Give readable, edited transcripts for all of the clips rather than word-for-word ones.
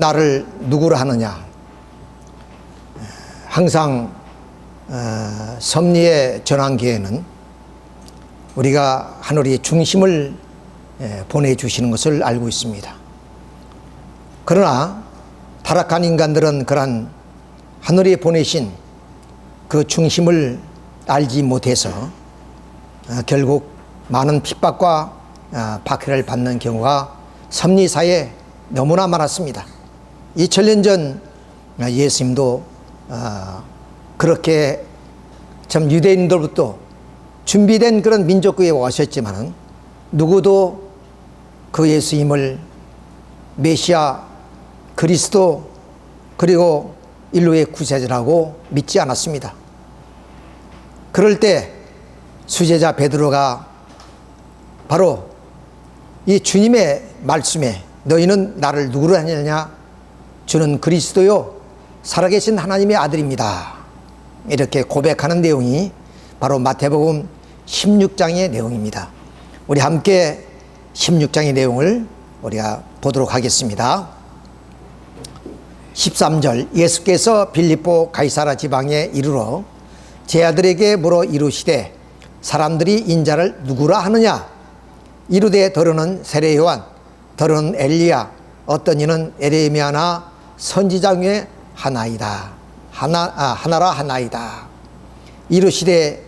나를 누구로 하느냐. 항상 섭리의 전환기에는 우리가 하늘의 중심을 보내주시는 것을 알고 있습니다. 그러나 타락한 인간들은 그러한 하늘에 보내신 그 중심을 알지 못해서 결국 많은 핍박과 박해를 받는 경우가 섭리사에 너무나 많았습니다. 2000년 전 예수님도 그렇게 참 유대인들부터 준비된 그런 민족국에 오셨지만 누구도 그 예수님을 메시아 그리스도 그리고 인류의 구세주라고 믿지 않았습니다. 그럴 때 수제자 베드로가 바로 이 주님의 말씀에 너희는 나를 누구로 하느냐? 주는 그리스도요 살아계신 하나님의 아들입니다. 이렇게 고백하는 내용이 바로 마태복음 16장의 내용입니다. 우리 함께 16장의 내용을 우리가 보도록 하겠습니다. 13절 예수께서 빌립보 가이사라 지방에 이르러 제 아들에게 물어 이르시되 사람들이 인자를 누구라 하느냐? 이르되 더러는 세례 요한 더러는 엘리야 어떤 이는 에레미야나 선지자 중에 하나이다. 하나라 하나이다. 이르시되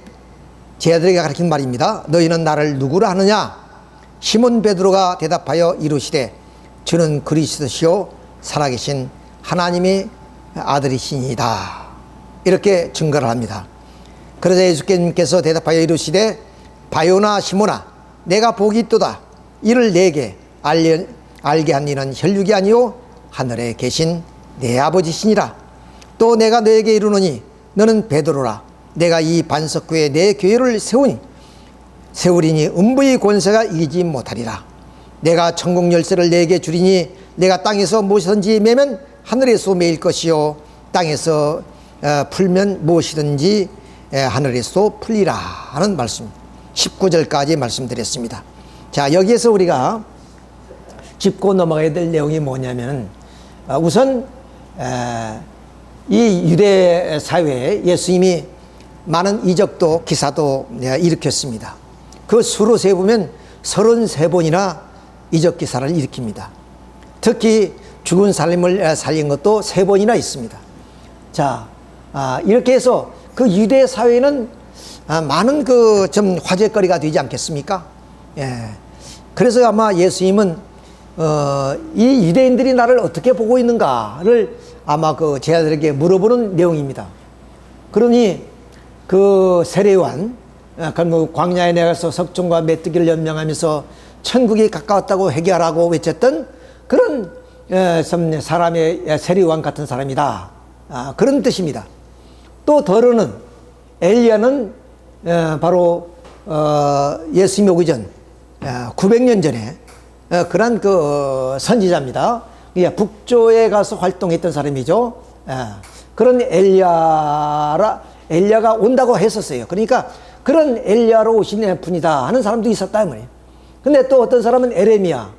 제 아들에게 가르친 말입니다. 너희는 나를 누구라 하느냐? 시몬 베드로가 대답하여 이르시되 주는 그리스도시요 살아계신 하나님의 아들이시니이다. 이렇게 증거를 합니다. 그러자 예수께서 대답하여 이르시되 바요나 시몬아 내가 복이 있도다. 이를 내게 알게 한 이는 혈육이 아니요 하늘에 계신 내 아버지시니라. 또 내가 너에게 이르노니 너는 베드로라. 내가 이 반석 위에 내 교회를 세우리니 음부의 권세가 이기지 못하리라. 내가 천국 열쇠를 내게 주리니 내가 땅에서 무엇이든지 매면 하늘에서 매일 것이요 땅에서 풀면 무엇이든지 하늘에서 풀리라 하는 말씀 19절까지 말씀드렸습니다. 자, 여기에서 우리가 짚고 넘어가야 될 내용이 뭐냐면 우선 이 유대 사회에 예수님이 많은 이적도 기사도 일으켰습니다. 그 수로 세보면 33번이나 이적 기사를 일으킵니다. 특히 죽은 사람을 살린 것도 3번이나 있습니다. 자, 이렇게 해서 그 유대 사회는 많은 그 좀 화제거리가 되지 않겠습니까? 예. 그래서 아마 예수님은 이 유대인들이 나를 어떻게 보고 있는가를 아마 그 제 아들에게 물어보는 내용입니다. 그러니 그 세례요한 그 광야에 내가서 석종과 메뚜기를 연명하면서 천국이 가까웠다고 회개하라고 외쳤던 그런 사람의 세례요한 같은 사람이다. 그런 뜻입니다. 또 더러는 엘리야는 바로 예수님이 오기 전 900년 전에 그런 그 선지자입니다. 북조에 가서 활동했던 사람이죠. 그런 엘리야가 온다고 했었어요. 그러니까 그런 엘리야로 오신 분이다 하는 사람도 있었다 말이에요. 근데 또 어떤 사람은 에레미야.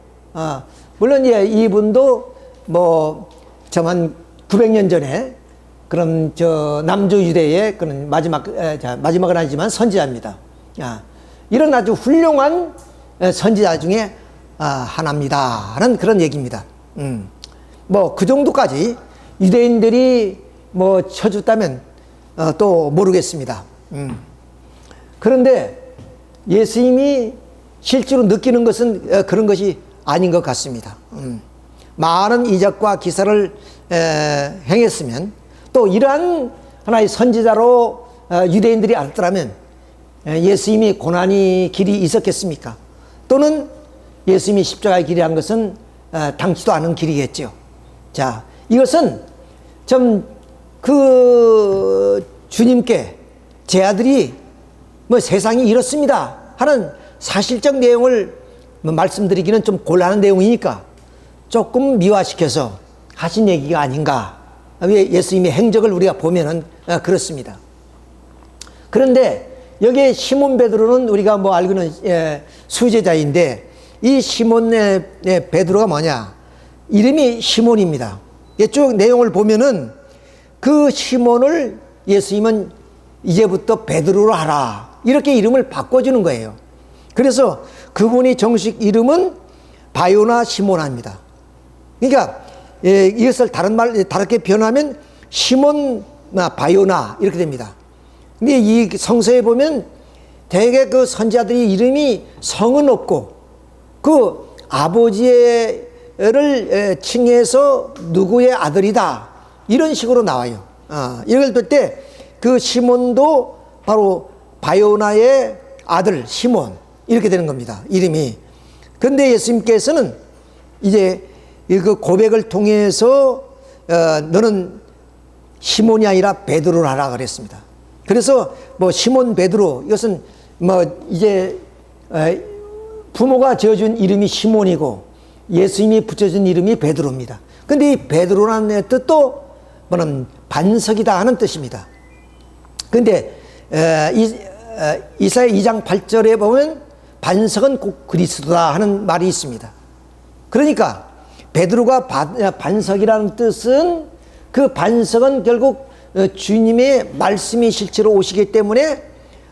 물론 이분도 뭐 한 900년 전에 그런 남조 유대의 그런 마지막은 아니지만 선지자입니다. 이런 아주 훌륭한 선지자 중에 하나입니다 하는 그런 얘기입니다. 뭐 그 정도까지 유대인들이 뭐 쳐줬다면 또 모르겠습니다. 그런데 예수님이 실제로 느끼는 것은 그런 것이 아닌 것 같습니다. 많은 이적과 기사를 행했으면 또 이러한 하나의 선지자로 유대인들이 알았더라면 예수님이 고난의 길이 있었겠습니까? 또는 예수님이 십자가의 길이 한 것은 당치도 않은 길이겠죠. 자, 이것은 좀 그 주님께 제 아들이 뭐 세상이 이렇습니다 하는 사실적 내용을 말씀드리기는 좀 곤란한 내용이니까 조금 미화시켜서 하신 얘기가 아닌가. 예수님의 행적을 우리가 보면은 그렇습니다. 그런데 여기에 시몬 베드로는 우리가 뭐 알고는 수제자인데 이 시몬 베드로가 뭐냐? 이름이 시몬입니다. 쭉 내용을 보면은 그 시몬을 예수님은 이제부터 베드로로 하라, 이렇게 이름을 바꿔주는 거예요. 그래서 그분이 정식 이름은 바요나 시모나입니다. 그러니까 이것을 다르게 표현하면 시몬 바요나 이렇게 됩니다. 근데 이 성서에 보면 대개 그 선지자들이 이름이 성은 없고 그 아버지를 칭해서 누구의 아들이다, 이런 식으로 나와요. 이걸 볼 때 그 시몬도 바로 바요나의 아들 시몬, 이렇게 되는 겁니다, 이름이. 그런데 예수님께서는 이제 그 고백을 통해서 너는 시몬이 아니라 베드로를 하라 그랬습니다. 그래서 뭐 시몬 베드로, 이것은 뭐 이제 부모가 지어준 이름이 시몬이고 예수님이 붙여준 이름이 베드로입니다. 근데 이 베드로라는 뜻도 뭐는 반석이다 하는 뜻입니다. 근데 이사야 2장 8절에 보면 반석은 곧 그리스도다 하는 말이 있습니다. 그러니까 베드로가 반석이라는 뜻은 그 반석은 결국 주님의 말씀이 실제로 오시기 때문에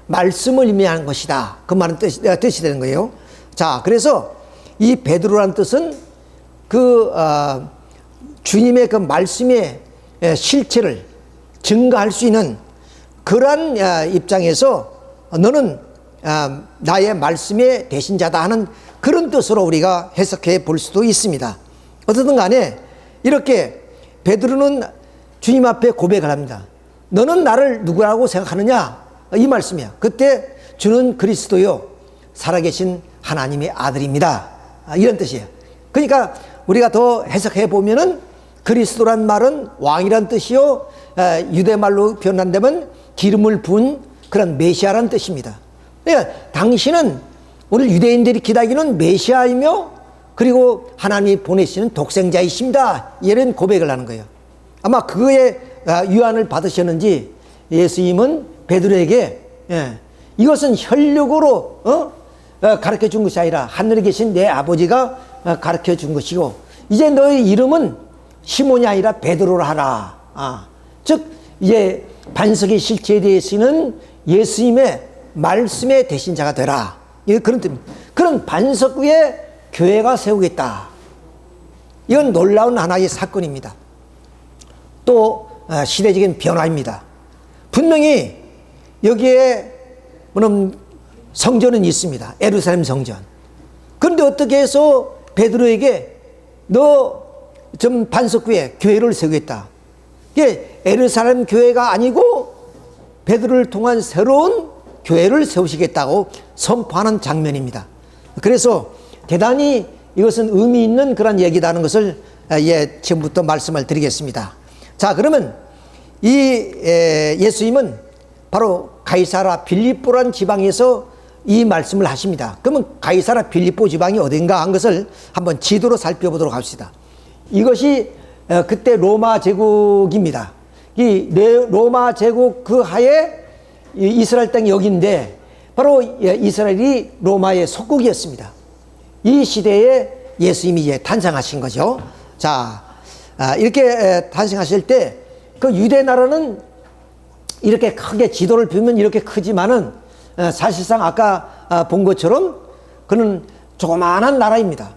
말씀을 의미하는 것이다, 그 말은 뜻이 되는 거예요. 자, 그래서 이 베드로라는 뜻은 그 주님의 그 말씀의 실체를 증거할 수 있는 그러한 입장에서 너는 나의 말씀의 대신자다 하는 그런 뜻으로 우리가 해석해 볼 수도 있습니다. 어쨌든 간에 이렇게 베드로는 주님 앞에 고백을 합니다. 너는 나를 누구라고 생각하느냐, 이 말씀이야. 그때 주는 그리스도요 살아계신 하나님의 아들입니다, 이런 뜻이에요. 그러니까 우리가 더 해석해 보면은 그리스도란 말은 왕이란 뜻이요, 유대말로 표현한다면 기름을 부은 그런 메시아란 뜻입니다. 그러니까 당신은 오늘 유대인들이 기다리는 메시아이며 그리고 하나님이 보내시는 독생자이십니다, 이런 고백을 하는 거예요. 아마 그거에 유안을 받으셨는지 예수님은 베드로에게 이것은 혈육으로 가르쳐 준 것이 아니라 하늘에 계신 내 아버지가 가르쳐 준 것이고 이제 너의 이름은 시몬이 아니라 베드로로 하라. 즉 이제 반석의 실체에 대해서는 예수님의 말씀의 대신자가 되라, 그런 뜻입니다. 그런 반석 위에 교회가 세우겠다, 이건 놀라운 하나의 사건입니다. 또 시대적인 변화입니다. 분명히 여기에 물론 성전은 있습니다, 예루살렘 성전. 그런데 어떻게 해서 베드로에게 너 좀 반석 위에 교회를 세우겠다, 이게 예루살렘 교회가 아니고 베드로를 통한 새로운 교회를 세우시겠다고 선포하는 장면입니다. 그래서 대단히 이것은 의미 있는 그런 얘기다는 것을 지금부터 말씀을 드리겠습니다. 자, 그러면 이 예수님은 바로 가이사라 빌립보라는 지방에서 이 말씀을 하십니다. 그러면 가이사라 빌립보 지방이 어딘가 한 것을 한번 지도로 살펴보도록 합시다. 이것이 그때 로마 제국입니다. 이 로마 제국 그 하에 이스라엘 땅이 여기인데 바로 이스라엘이 로마의 속국이었습니다. 이 시대에 예수님이 이제 탄생하신 거죠. 자, 이렇게 탄생하실 때 그 유대 나라는 이렇게 크게 지도를 보면 이렇게 크지만은 사실상 아까 본 것처럼 그는 조그마한 나라입니다.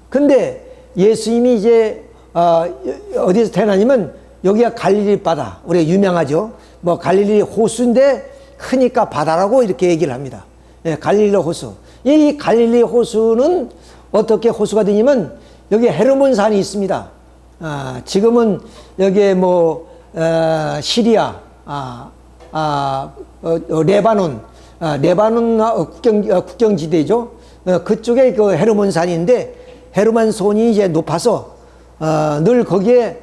근데 예수님이 이제 어디서 태어나냐면 여기가 갈릴리 바다, 우리가 유명하죠. 뭐 갈릴리 호수인데 크니까 바다라고 이렇게 얘기를 합니다. 갈릴리 호수. 이 갈릴리 호수는 어떻게 호수가 되냐면 여기 헤르몬 산이 있습니다. 지금은 여기에 뭐 시리아, 레바논 국경지대죠. 그쪽에 그 헤르몬 산인데 헤르몬 산이 이제 높아서 늘 거기에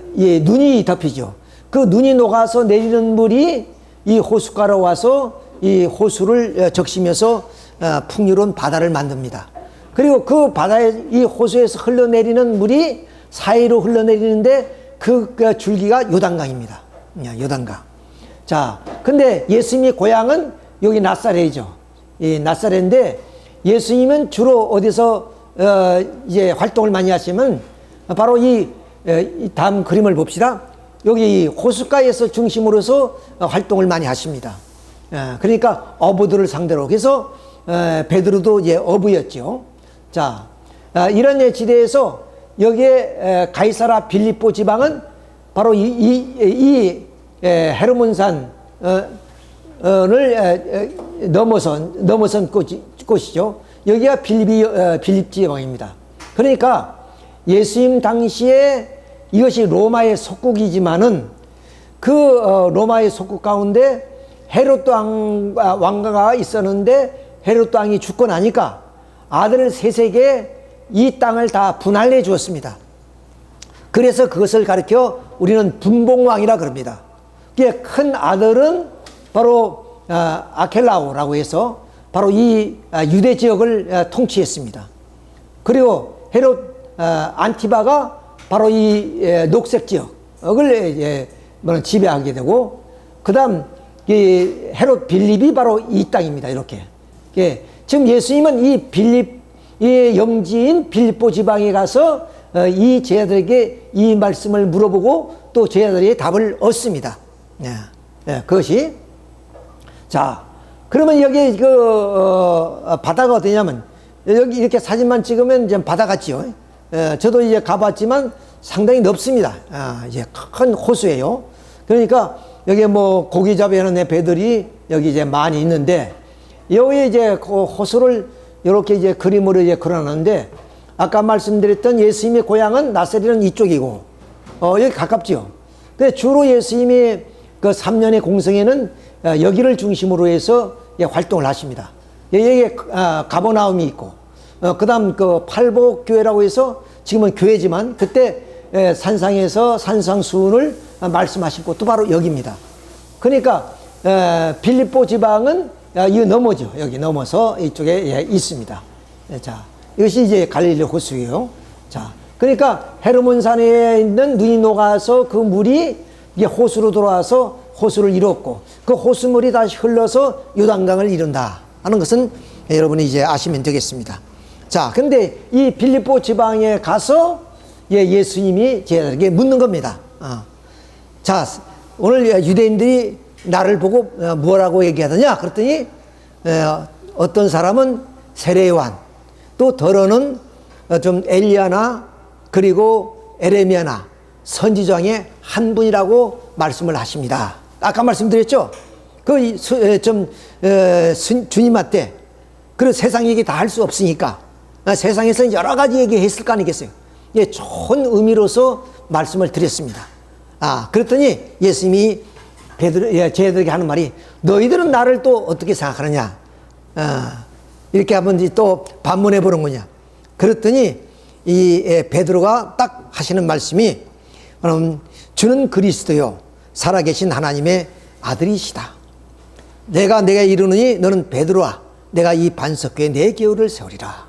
눈이 덮이죠. 그 눈이 녹아서 내리는 물이 이 호숫가로 와서 이 호수를 적시면서 풍요로운 바다를 만듭니다. 그리고 그 바다에 이 호수에서 흘러내리는 물이 사이로 흘러내리는데 그 줄기가 요단강입니다. 요단강. 자, 근데 예수님의 고향은 여기 나사렛이죠. 이 나사렛인데 예수님은 주로 어디서 이제 활동을 많이 하시면 바로 이 다음 그림을 봅시다. 여기 이 호숫가에서 중심으로서 활동을 많이 하십니다. 그러니까 어부들을 상대로. 그래서 베드로도 이제 어부였죠. 자, 이런 지대에서 여기에 가이사라 빌립보 지방은 바로 이 헤르몬산을 넘어선 곳이죠. 여기가 빌립 지방입니다. 그러니까 예수님 당시에 이것이 로마의 속국이지만은 그 로마의 속국 가운데 헤롯 왕가가 있었는데 헤롯 왕이 죽고 나니까 아들 셋에게 이 땅을 다 분할해 주었습니다. 그래서 그것을 가리켜 우리는 분봉왕이라 그럽니다. 큰 아들은 바로 아켈라오라고 해서 바로 이 유대 지역을 통치했습니다. 그리고 헤롯 안티바가 바로 이 녹색 지역을 지배하게 되고, 그 다음 이 헤롯 빌립이 바로 이 땅입니다. 이렇게. 지금 예수님은 이 이 영지인 빌립보 지방에 가서 이 제자들에게 이 말씀을 물어보고 또 제자들이 답을 얻습니다. 그것이. 자, 그러면 여기 바다가 어디냐면, 여기 이렇게 사진만 찍으면 이제 바다 같지요. 저도 이제 가봤지만 상당히 넓습니다. 이제 큰 호수예요. 그러니까 여기 뭐 고기 잡이하는 배들이 여기 이제 많이 있는데, 여기에 이제 그 호수를 이렇게 이제 그림으로 이제 그려놨는데, 아까 말씀드렸던 예수님의 고향은 나사렛은 이쪽이고, 여기 가깝지요. 근데 주로 예수님이 그 3년의 공생에는 여기를 중심으로 해서 활동을 하십니다. 여기에 가버나움이 있고, 그 다음 그 팔복교회라고 해서 지금은 교회지만 그때 산상에서 산상수훈을 말씀하신 곳도 바로 여기입니다. 그러니까 빌립보 지방은 이 넘어죠. 여기 넘어서 이쪽에 있습니다. 자, 이것이 이제 갈릴리 호수예요. 자, 그러니까 헤르몬산에 있는 눈이 녹아서 그 물이 이게 호수로 돌아와서 호수를 이뤘고, 그 호수물이 다시 흘러서 요단강을 이룬다 하는 것은 여러분이 이제 아시면 되겠습니다. 자, 근데 이 빌립보 지방에 가서 예수님이 제자들에게 묻는 겁니다. 자, 오늘 유대인들이 나를 보고 뭐라고 얘기하더냐? 그랬더니 어떤 사람은 세례요한, 또 더러는 좀 엘리야나 그리고 에레미야나 선지자의 한 분이라고 말씀을 하십니다. 아까 말씀드렸죠? 주님한테 그 세상 얘기 다 할 수 없으니까 세상에서 여러 가지 얘기했을 거 아니겠어요? 좋은 의미로서 말씀을 드렸습니다. 그랬더니 예수님이 제자들에게 하는 말이, 너희들은 나를 또 어떻게 생각하느냐? 이렇게 한번 또 반문해 보는 거냐? 그랬더니 이 베드로가 딱 하시는 말씀이, 주는 그리스도요 살아계신 하나님의 아들이시다. 내가 이르노니 너는 베드로야, 내가 이 반석교에 내 기울을 세우리라.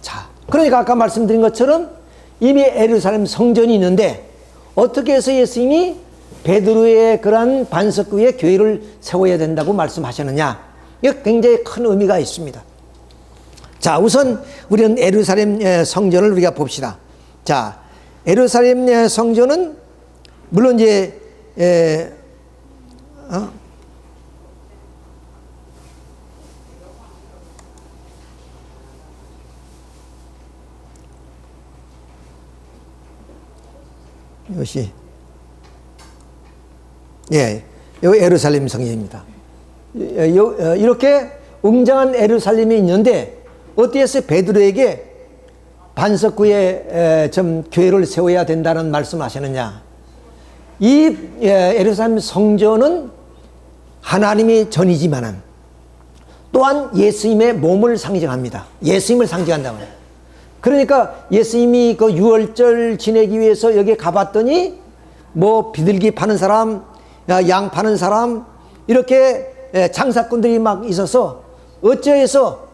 자, 그러니까 아까 말씀드린 것처럼 이미 예루살렘 성전이 있는데 어떻게 해서 예수님이 베드로의 그러한 반석 위에 교회를 세워야 된다고 말씀하셨느냐? 이거 굉장히 큰 의미가 있습니다. 자, 우선 우리는 예루살렘 성전을 우리가 봅시다. 자, 예루살렘 성전은 물론 이제 이것이 여기 예루살렘 성전입니다. 이렇게 웅장한 예루살렘이 있는데 어디에서 베드로에게 반석구에 좀 교회를 세워야 된다는 말씀하시느냐? 이 예루살렘 성전은 하나님의 전이지만은 또한 예수님의 몸을 상징합니다. 예수님을 상징한다고 해요. 그러니까 예수님이 그 유월절 지내기 위해서 여기 가봤더니 뭐 비둘기 파는 사람, 양 파는 사람, 이렇게 장사꾼들이 막 있어서 어찌해서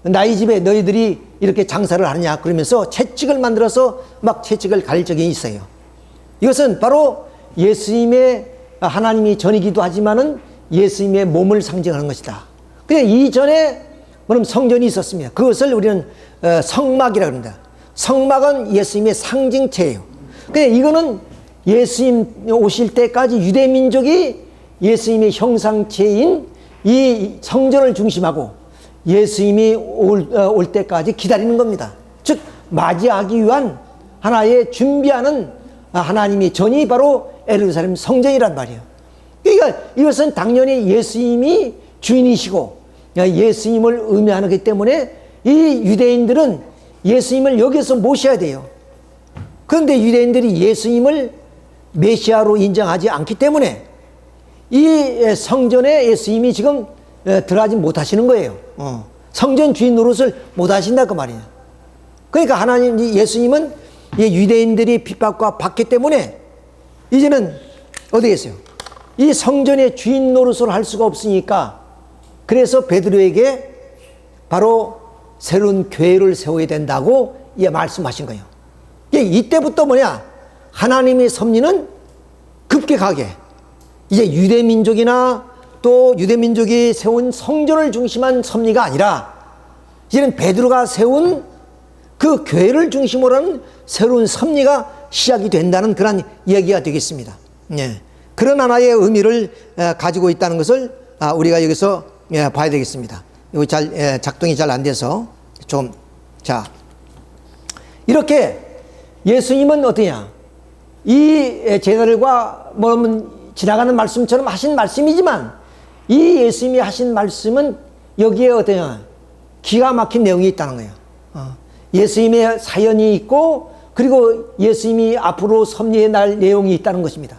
나의 집에 너희들이 이렇게 장사를 하느냐 그러면서 채찍을 만들어서 막 채찍을 갈 적이 있어요. 이것은 바로 예수님의 하나님이 전이기도 하지만은 예수님의 몸을 상징하는 것이다. 그냥 이전에 그럼 성전이 있었습니다. 그것을 우리는 성막이라고 합니다. 성막은 예수님의 상징체예요. 근데 이거는 예수님 오실 때까지 유대 민족이 예수님의 형상체인 이 성전을 중심하고 예수님이 올 때까지 기다리는 겁니다. 즉 맞이하기 위한 하나의 준비하는 하나님의 전이 바로 예루살렘 성전이란 말이에요. 그러니까 이것은 당연히 예수님이 주인이시고 예수님을 의미하는 것이기 때문에 이 유대인들은 예수님을 여기서 모셔야 돼요. 그런데 유대인들이 예수님을 메시아로 인정하지 않기 때문에 이 성전에 예수님이 지금 들어가지 못하시는 거예요. 성전 주인 노릇을 못하신다 그 말이에요. 그러니까 하나님 예수님은 유대인들이 핍박과 받기 때문에 이제는 어디 계세요? 이 성전의 주인 노릇을 할 수가 없으니까 그래서 베드로에게 바로 새로운 교회를 세워야 된다고 말씀하신 거예요. 이때부터 뭐냐? 하나님의 섭리는 급격하게 이제 유대민족이나 또 유대민족이 세운 성전을 중심한 섭리가 아니라 이제는 베드로가 세운 그 교회를 중심으로 하는 새로운 섭리가 시작이 된다는 그런 이야기가 되겠습니다. 예. 그런 하나의 의미를 가지고 있다는 것을 우리가 여기서 봐야 되겠습니다. 이거 작동이 잘 안 돼서 좀, 자, 이렇게 예수님은 어떠냐? 이 제자들과 지나가는 말씀처럼 하신 말씀이지만 이 예수님이 하신 말씀은 여기에 어떠냐? 기가 막힌 내용이 있다는 거예요. 예수님의 사연이 있고 그리고 예수님이 앞으로 섭리해 날 내용이 있다는 것입니다.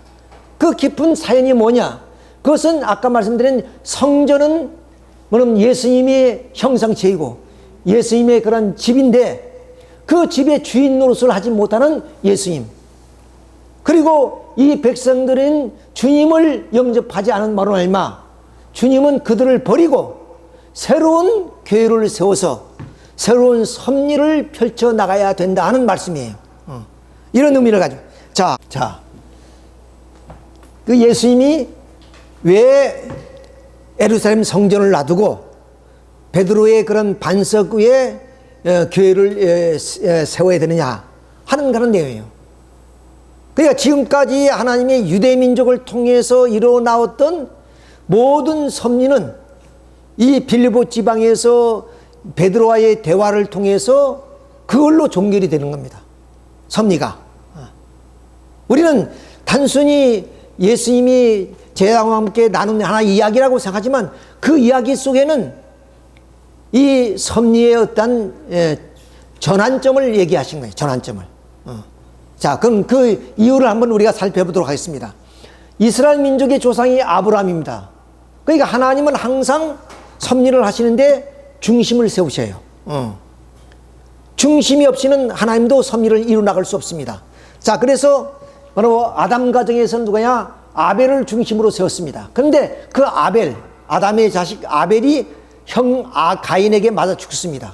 그 깊은 사연이 뭐냐? 그것은 아까 말씀드린 성전은 예수님의 형상체이고 예수님의 그런 집인데 그 집의 주인 노릇을 하지 못하는 예수님, 그리고 이 백성들은 주님을 영접하지 않은 바로 말미암아 주님은 그들을 버리고 새로운 교회를 세워서 새로운 섭리를 펼쳐나가야 된다 하는 말씀이에요. 이런 의미를 가지고 그 예수님이 왜 예루살렘 성전을 놔두고 베드로의 그런 반석 위에 교회를 세워야 되느냐 하는 그런 내용이에요. 그러니까 지금까지 하나님의 유대민족을 통해서 일어나왔던 모든 섭리는 이 빌립보 지방에서 베드로와의 대화를 통해서 그걸로 종결이 되는 겁니다. 섭리가. 우리는 단순히 예수님이 제자와 함께 나눈 하나의 이야기라고 생각하지만 그 이야기 속에는 이 섭리의 어떤 전환점을 얘기하신 거예요. 전환점을. 자, 그럼 그 이유를 한번 우리가 살펴보도록 하겠습니다. 이스라엘 민족의 조상이 아브라함입니다. 그러니까 하나님은 항상 섭리를 하시는데 중심을 세우셔요. 중심이 없이는 하나님도 섭리를 이루 나갈 수 없습니다. 자, 그래서 바로 아담 가정에서는 누구냐? 아벨을 중심으로 세웠습니다. 그런데 그 아담의 자식 아벨이 형 가인에게 맞아 죽습니다.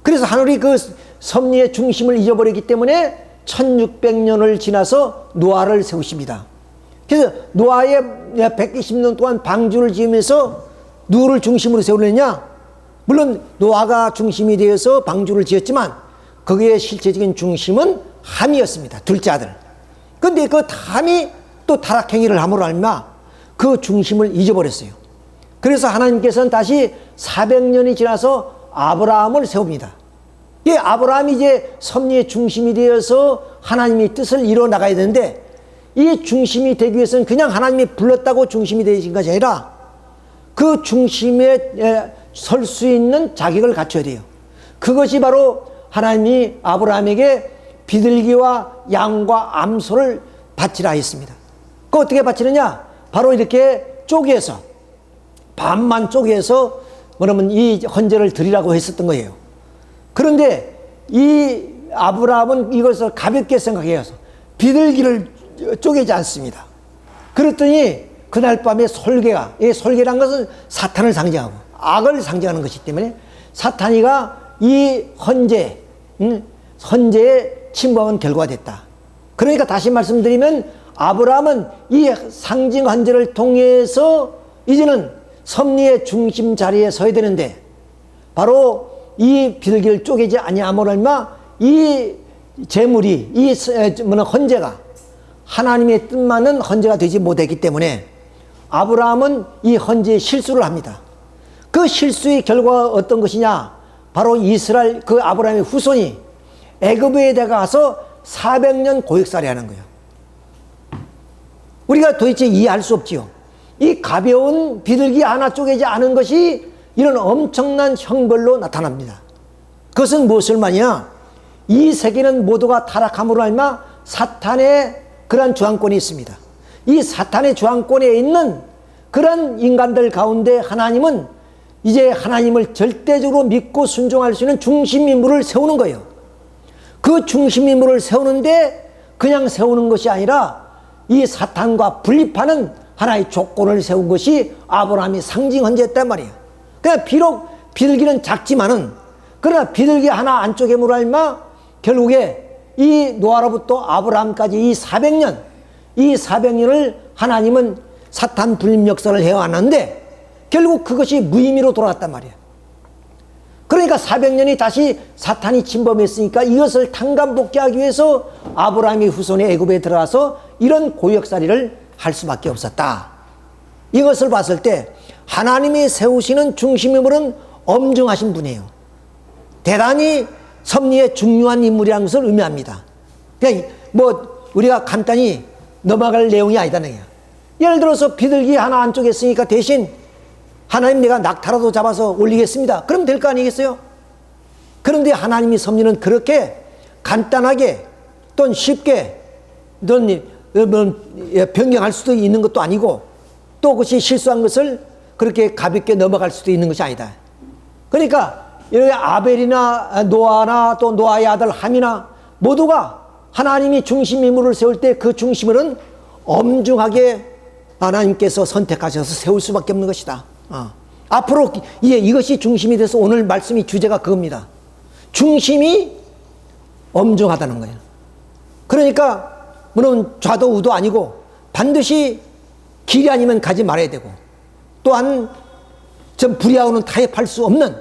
그래서 하늘이 그 섭리의 중심을 잊어버렸기 때문에 1600년을 지나서 노아를 세우십니다. 그래서 노아의 120년 동안 방주를 지으면서 누구를 중심으로 세우느냐? 물론 노아가 중심이 되어서 방주를 지었지만 거기에 실제적인 중심은 함이었습니다. 둘째 아들. 그런데 그 함이 또 타락행위를 함으로 알마 그 중심을 잊어버렸어요. 그래서 하나님께서는 다시 400년이 지나서 아브라함을 세웁니다. 이 아브라함이 이제 섭리의 중심이 되어서 하나님의 뜻을 이뤄 나가야 되는데 이 중심이 되기 위해서는 그냥 하나님이 불렀다고 중심이 되신 것이 아니라 그 중심에 설 수 있는 자격을 갖춰야 돼요. 그것이 바로 하나님이 아브라함에게 비둘기와 양과 암소를 바치라 했습니다. 그 어떻게 바치느냐? 바로 이렇게 쪼개서 반만 쪼개서 뭐냐면 이 헌제를 드리라고 했었던 거예요. 그런데 이 아브라함은 이것을 가볍게 생각해서 비둘기를 쪼개지 않습니다. 그랬더니 그날 밤에 솔개가, 이 솔개란 것은 사탄을 상징하고 악을 상징하는 것이기 때문에 사탄이가 이 헌재에 침범한 결과가 됐다. 그러니까 다시 말씀드리면 아브라함은 이 상징 헌재를 통해서 이제는 섭리의 중심 자리에 서야 되는데 바로 이 비둘기를 쪼개지 아니함으로 인마 이 제물이, 이 헌제가 하나님의 뜻만은 헌제가 되지 못했기 때문에 아브라함은 이 헌제에 실수를 합니다. 그 실수의 결과가 어떤 것이냐? 바로 이스라엘 그 아브라함의 후손이 애굽에 가서 400년 고역살이 하는 거예요. 우리가 도대체 이해할 수 없지요. 이 가벼운 비둘기 하나 쪼개지 않은 것이 이런 엄청난 형벌로 나타납니다. 그것은 무엇을 말이냐? 이 세계는 모두가 타락함으로 말미암아 사탄의 그러한 주황권이 있습니다. 이 사탄의 주황권에 있는 그런 인간들 가운데 하나님은 이제 하나님을 절대적으로 믿고 순종할 수 있는 중심인물을 세우는 거예요. 그 중심인물을 세우는데 그냥 세우는 것이 아니라 이 사탄과 분립하는 하나의 조건을 세운 것이 아브라함이 상징 헌제였단 말이에요. 그러니까 비록 비둘기는 작지만은 그러나 비둘기 하나 안쪽에 말미암아 결국에 이 노아로부터 아브라함까지 이 400년을 하나님은 사탄 분립 역사를 해왔는데 결국 그것이 무의미로 돌아갔단 말이에요. 그러니까 400년이 다시 사탄이 침범했으니까 이것을 탕감복귀하기 위해서 아브라함이 후손이 애굽에 들어가서 이런 고역살이를 할 수밖에 없었다. 이것을 봤을 때 하나님이 세우시는 중심인물은 엄중하신 분이에요. 대단히 섭리의 중요한 인물이라는 것을 의미합니다. 그러니까 뭐 우리가 간단히 넘어갈 내용이 아니다는 거예요. 예를 들어서 비둘기 하나 안쪽에 있으니까 대신 하나님 내가 낙타라도 잡아서 올리겠습니다. 그럼 될 거 아니겠어요? 그런데 하나님의 섭리는 그렇게 간단하게 또는 쉽게 또는 변경할 수도 있는 것도 아니고 또 그것이 실수한 것을 그렇게 가볍게 넘어갈 수도 있는 것이 아니다. 그러니까 이렇게 아벨이나 노아나 또 노아의 아들 함이나 모두가 하나님이 중심인물을 세울 때 그 중심은 엄중하게 하나님께서 선택하셔서 세울 수밖에 없는 것이다. 앞으로 이것이 중심이 돼서 오늘 말씀이 주제가 그겁니다. 중심이 엄중하다는 거예요. 그러니까 물론 좌도 우도 아니고 반드시 길이 아니면 가지 말아야 되고 또한 좀 불의하고는 타협할 수 없는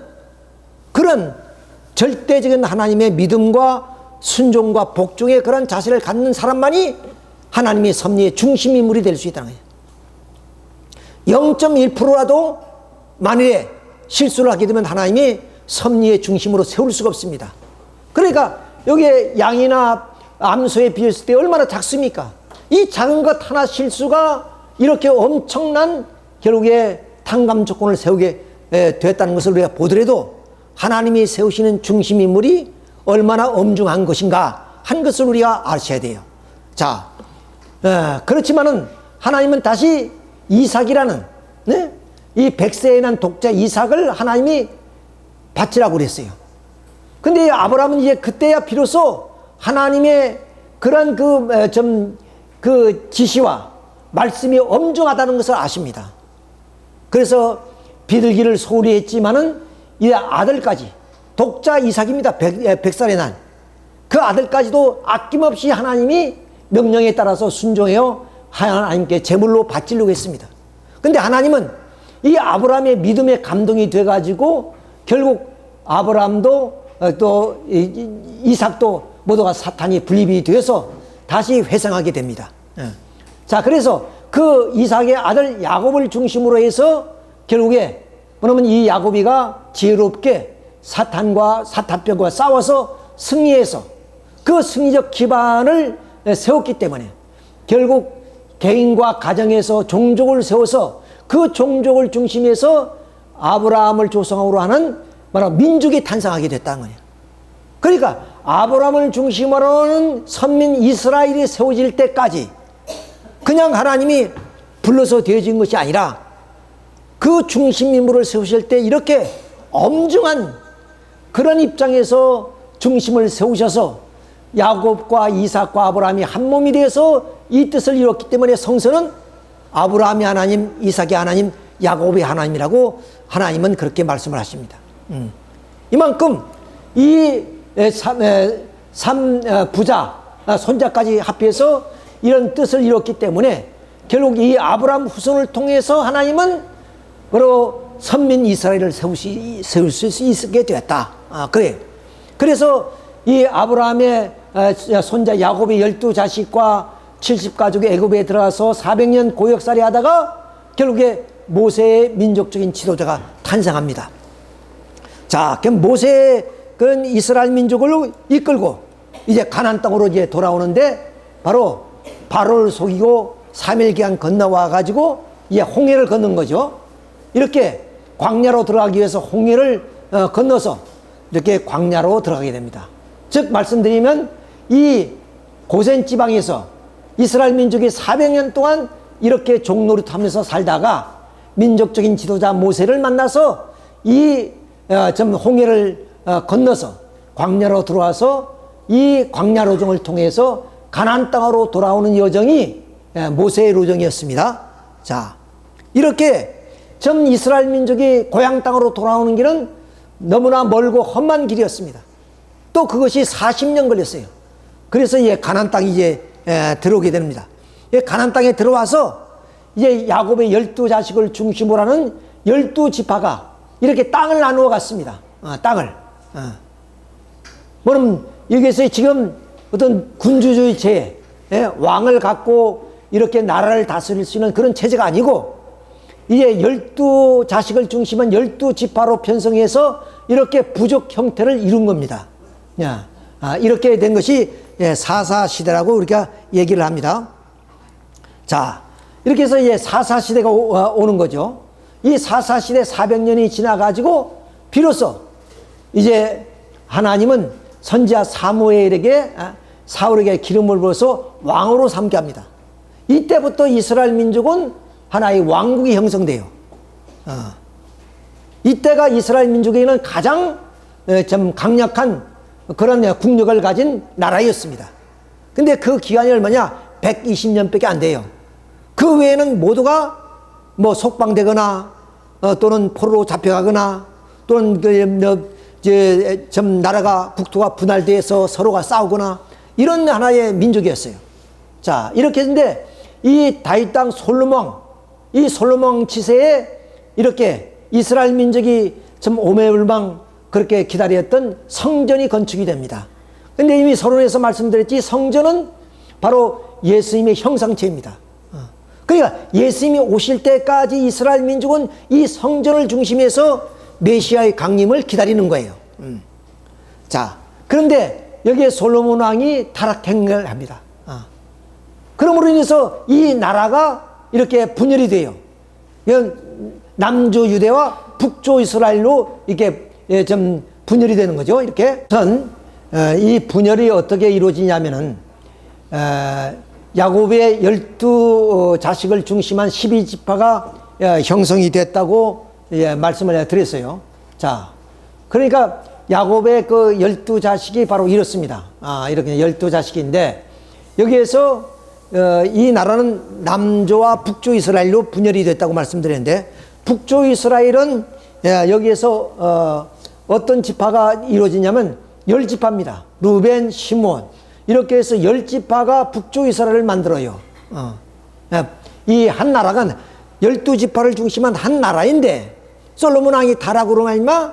그런 절대적인 하나님의 믿음과 순종과 복종의 그런 자세를 갖는 사람만이 하나님의 섭리의 중심인물이 될 수 있다는 거예요. 0.1%라도 만일에 실수를 하게 되면 하나님이 섭리의 중심으로 세울 수가 없습니다. 그러니까 여기에 양이나 암소에 비했을 때 얼마나 작습니까? 이 작은 것 하나 실수가 이렇게 엄청난 결국에 탕감 조건을 세우게 됐다는 것을 우리가 보더라도 하나님이 세우시는 중심인물이 얼마나 엄중한 것인가 한 것을 우리가 아셔야 돼요. 자, 그렇지만은 하나님은 다시 이삭이라는 이 100세에 난 독자 이삭을 하나님이 바치라고 그랬어요. 근데 아브라함은 이제 그때야 비로소 하나님의 그런 그 지시와 말씀이 엄중하다는 것을 아십니다. 그래서 비둘기를 소홀히 했지만은 이 아들까지 독자 이삭입니다. 100살에 난 그 아들까지도 아낌없이 하나님이 명령에 따라서 순종해요 하나님께 제물로 바치려고 했습니다. 근데 하나님은 이 아브라함의 믿음에 감동이 돼가지고 결국 아브라함도 또 이삭도 모두가 사탄이 분립이 되어서 다시 회생하게 됩니다. 자, 그래서 그 이삭의 아들 야곱을 중심으로 해서 결국에 그러면 이 야곱이가 지혜롭게 사탄과 사탄병과 싸워서 승리해서 그 승리적 기반을 세웠기 때문에 결국 개인과 가정에서 종족을 세워서 그 종족을 중심해서 아브라함을 조상으로 하는 바로 민족이 탄생하게 됐다는 거예요. 그러니까 아브라함을 중심으로 하는 선민 이스라엘이 세워질 때까지 그냥 하나님이 불러서 되어진 것이 아니라 그 중심인물을 세우실 때 이렇게 엄중한 그런 입장에서 중심을 세우셔서 야곱과 이삭과 아브라함이 한 몸이 되어서 이 뜻을 이뤘기 때문에 성서는 아브라함이 하나님, 이삭이 하나님, 야곱이 하나님이라고 하나님은 그렇게 말씀을 하십니다. 이만큼 이 삼 부자, 손자까지 합해서 이런 뜻을 이뤘기 때문에 결국 이 아브라함 후손을 통해서 하나님은 바로 선민 이스라엘을 세울 수 있게 되었다. 그래요. 그래서 이 아브라함의 손자 야곱의 12자식과 70가족이 애굽에 들어가서 400년 고역살이 하다가 결국에 모세의 민족적인 지도자가 탄생합니다. 자, 그럼 모세는 이스라엘 민족을 이끌고 이제 가나안 땅으로 이제 돌아오는데 바로 바로를 속이고 3일 기간 건너와 가지고 이제 홍해를 건넌 거죠. 이렇게 광야로 들어가기 위해서 홍해를 건너서 이렇게 광야로 들어가게 됩니다. 즉 말씀드리면 이 고센 지방에서 이스라엘 민족이 400년 동안 이렇게 종노릇하면서 살다가 민족적인 지도자 모세를 만나서 이 홍해를 건너서 광야로 들어와서 이 광야 로정을 통해서 가나안 땅으로 돌아오는 여정이 모세의 로정이었습니다. 자, 이렇게 전 이스라엘 민족이 고향 땅으로 돌아오는 길은 너무나 멀고 험한 길이었습니다. 또 그것이 40년 걸렸어요. 그래서 이제 가나안 땅에 이제 들어오게 됩니다. 가나안 땅에 들어와서 이제 야곱의 12자식을 중심으로 하는 12지파가 이렇게 땅을 나누어 갔습니다. 땅을. 뭐냐면 여기에서 지금 어떤 군주주의 체제, 왕을 갖고 이렇게 나라를 다스릴 수 있는 그런 체제가 아니고 이제 12자식을 중심한 12지파로 편성해서 이렇게 부족 형태를 이룬 겁니다. 이렇게 된 것이 사사시대라고 우리가 얘기를 합니다. 자, 이렇게 해서 이제 사사시대가 오는 거죠. 이 사사시대 400년이 지나가지고 비로소 이제 하나님은 선지자 사무엘에게 사울에게 기름을 부어서 왕으로 삼게 합니다. 이때부터 이스라엘 민족은 하나의 왕국이 형성돼요. 이때가 이스라엘 민족에게는 가장 좀 강력한 그런 국력을 가진 나라였습니다. 근데 그 기간이 얼마냐? 120년밖에 안 돼요. 그 외에는 모두가 뭐 속방되거나 또는 포로로 잡혀가거나 또는 좀 나라가 국토가 분할돼서 서로가 싸우거나 이런 하나의 민족이었어요. 자, 이렇게 했는데 이 다윗 땅 솔로몬, 이 솔로몬 치세에 이렇게 이스라엘 민족이 좀 오매불망 그렇게 기다렸던 성전이 건축이 됩니다. 근데 이미 서론에서 말씀드렸지 성전은 바로 예수님의 형상체입니다. 그러니까 예수님이 오실 때까지 이스라엘 민족은 이 성전을 중심해서 메시아의 강림을 기다리는 거예요. 자, 그런데 여기에 솔로몬 왕이 타락행을 합니다. 그러므로 인해서 이 나라가 이렇게 분열이 돼요. 남조 유대와 북조 이스라엘로 이렇게 좀 분열이 되는 거죠. 이렇게. 이 분열이 어떻게 이루어지냐면은, 야곱의 12자식을 중심한 12지파가 형성이 됐다고 말씀을 드렸어요. 자, 그러니까 야곱의 그 12자식이 바로 이렇습니다. 이렇게 12자식인데, 여기에서 이 나라는 남조와 북조 이스라엘로 분열이 됐다고 말씀드렸는데, 북조 이스라엘은 여기에서 어떤 지파가 이루어지냐면 10지파입니다. 루벤, 시몬 이렇게 해서 10지파가 북조 이스라엘을 만들어요. 이 한 나라가 12지파를 중심한 한 나라인데 솔로몬 왕이 타락으로 말미암아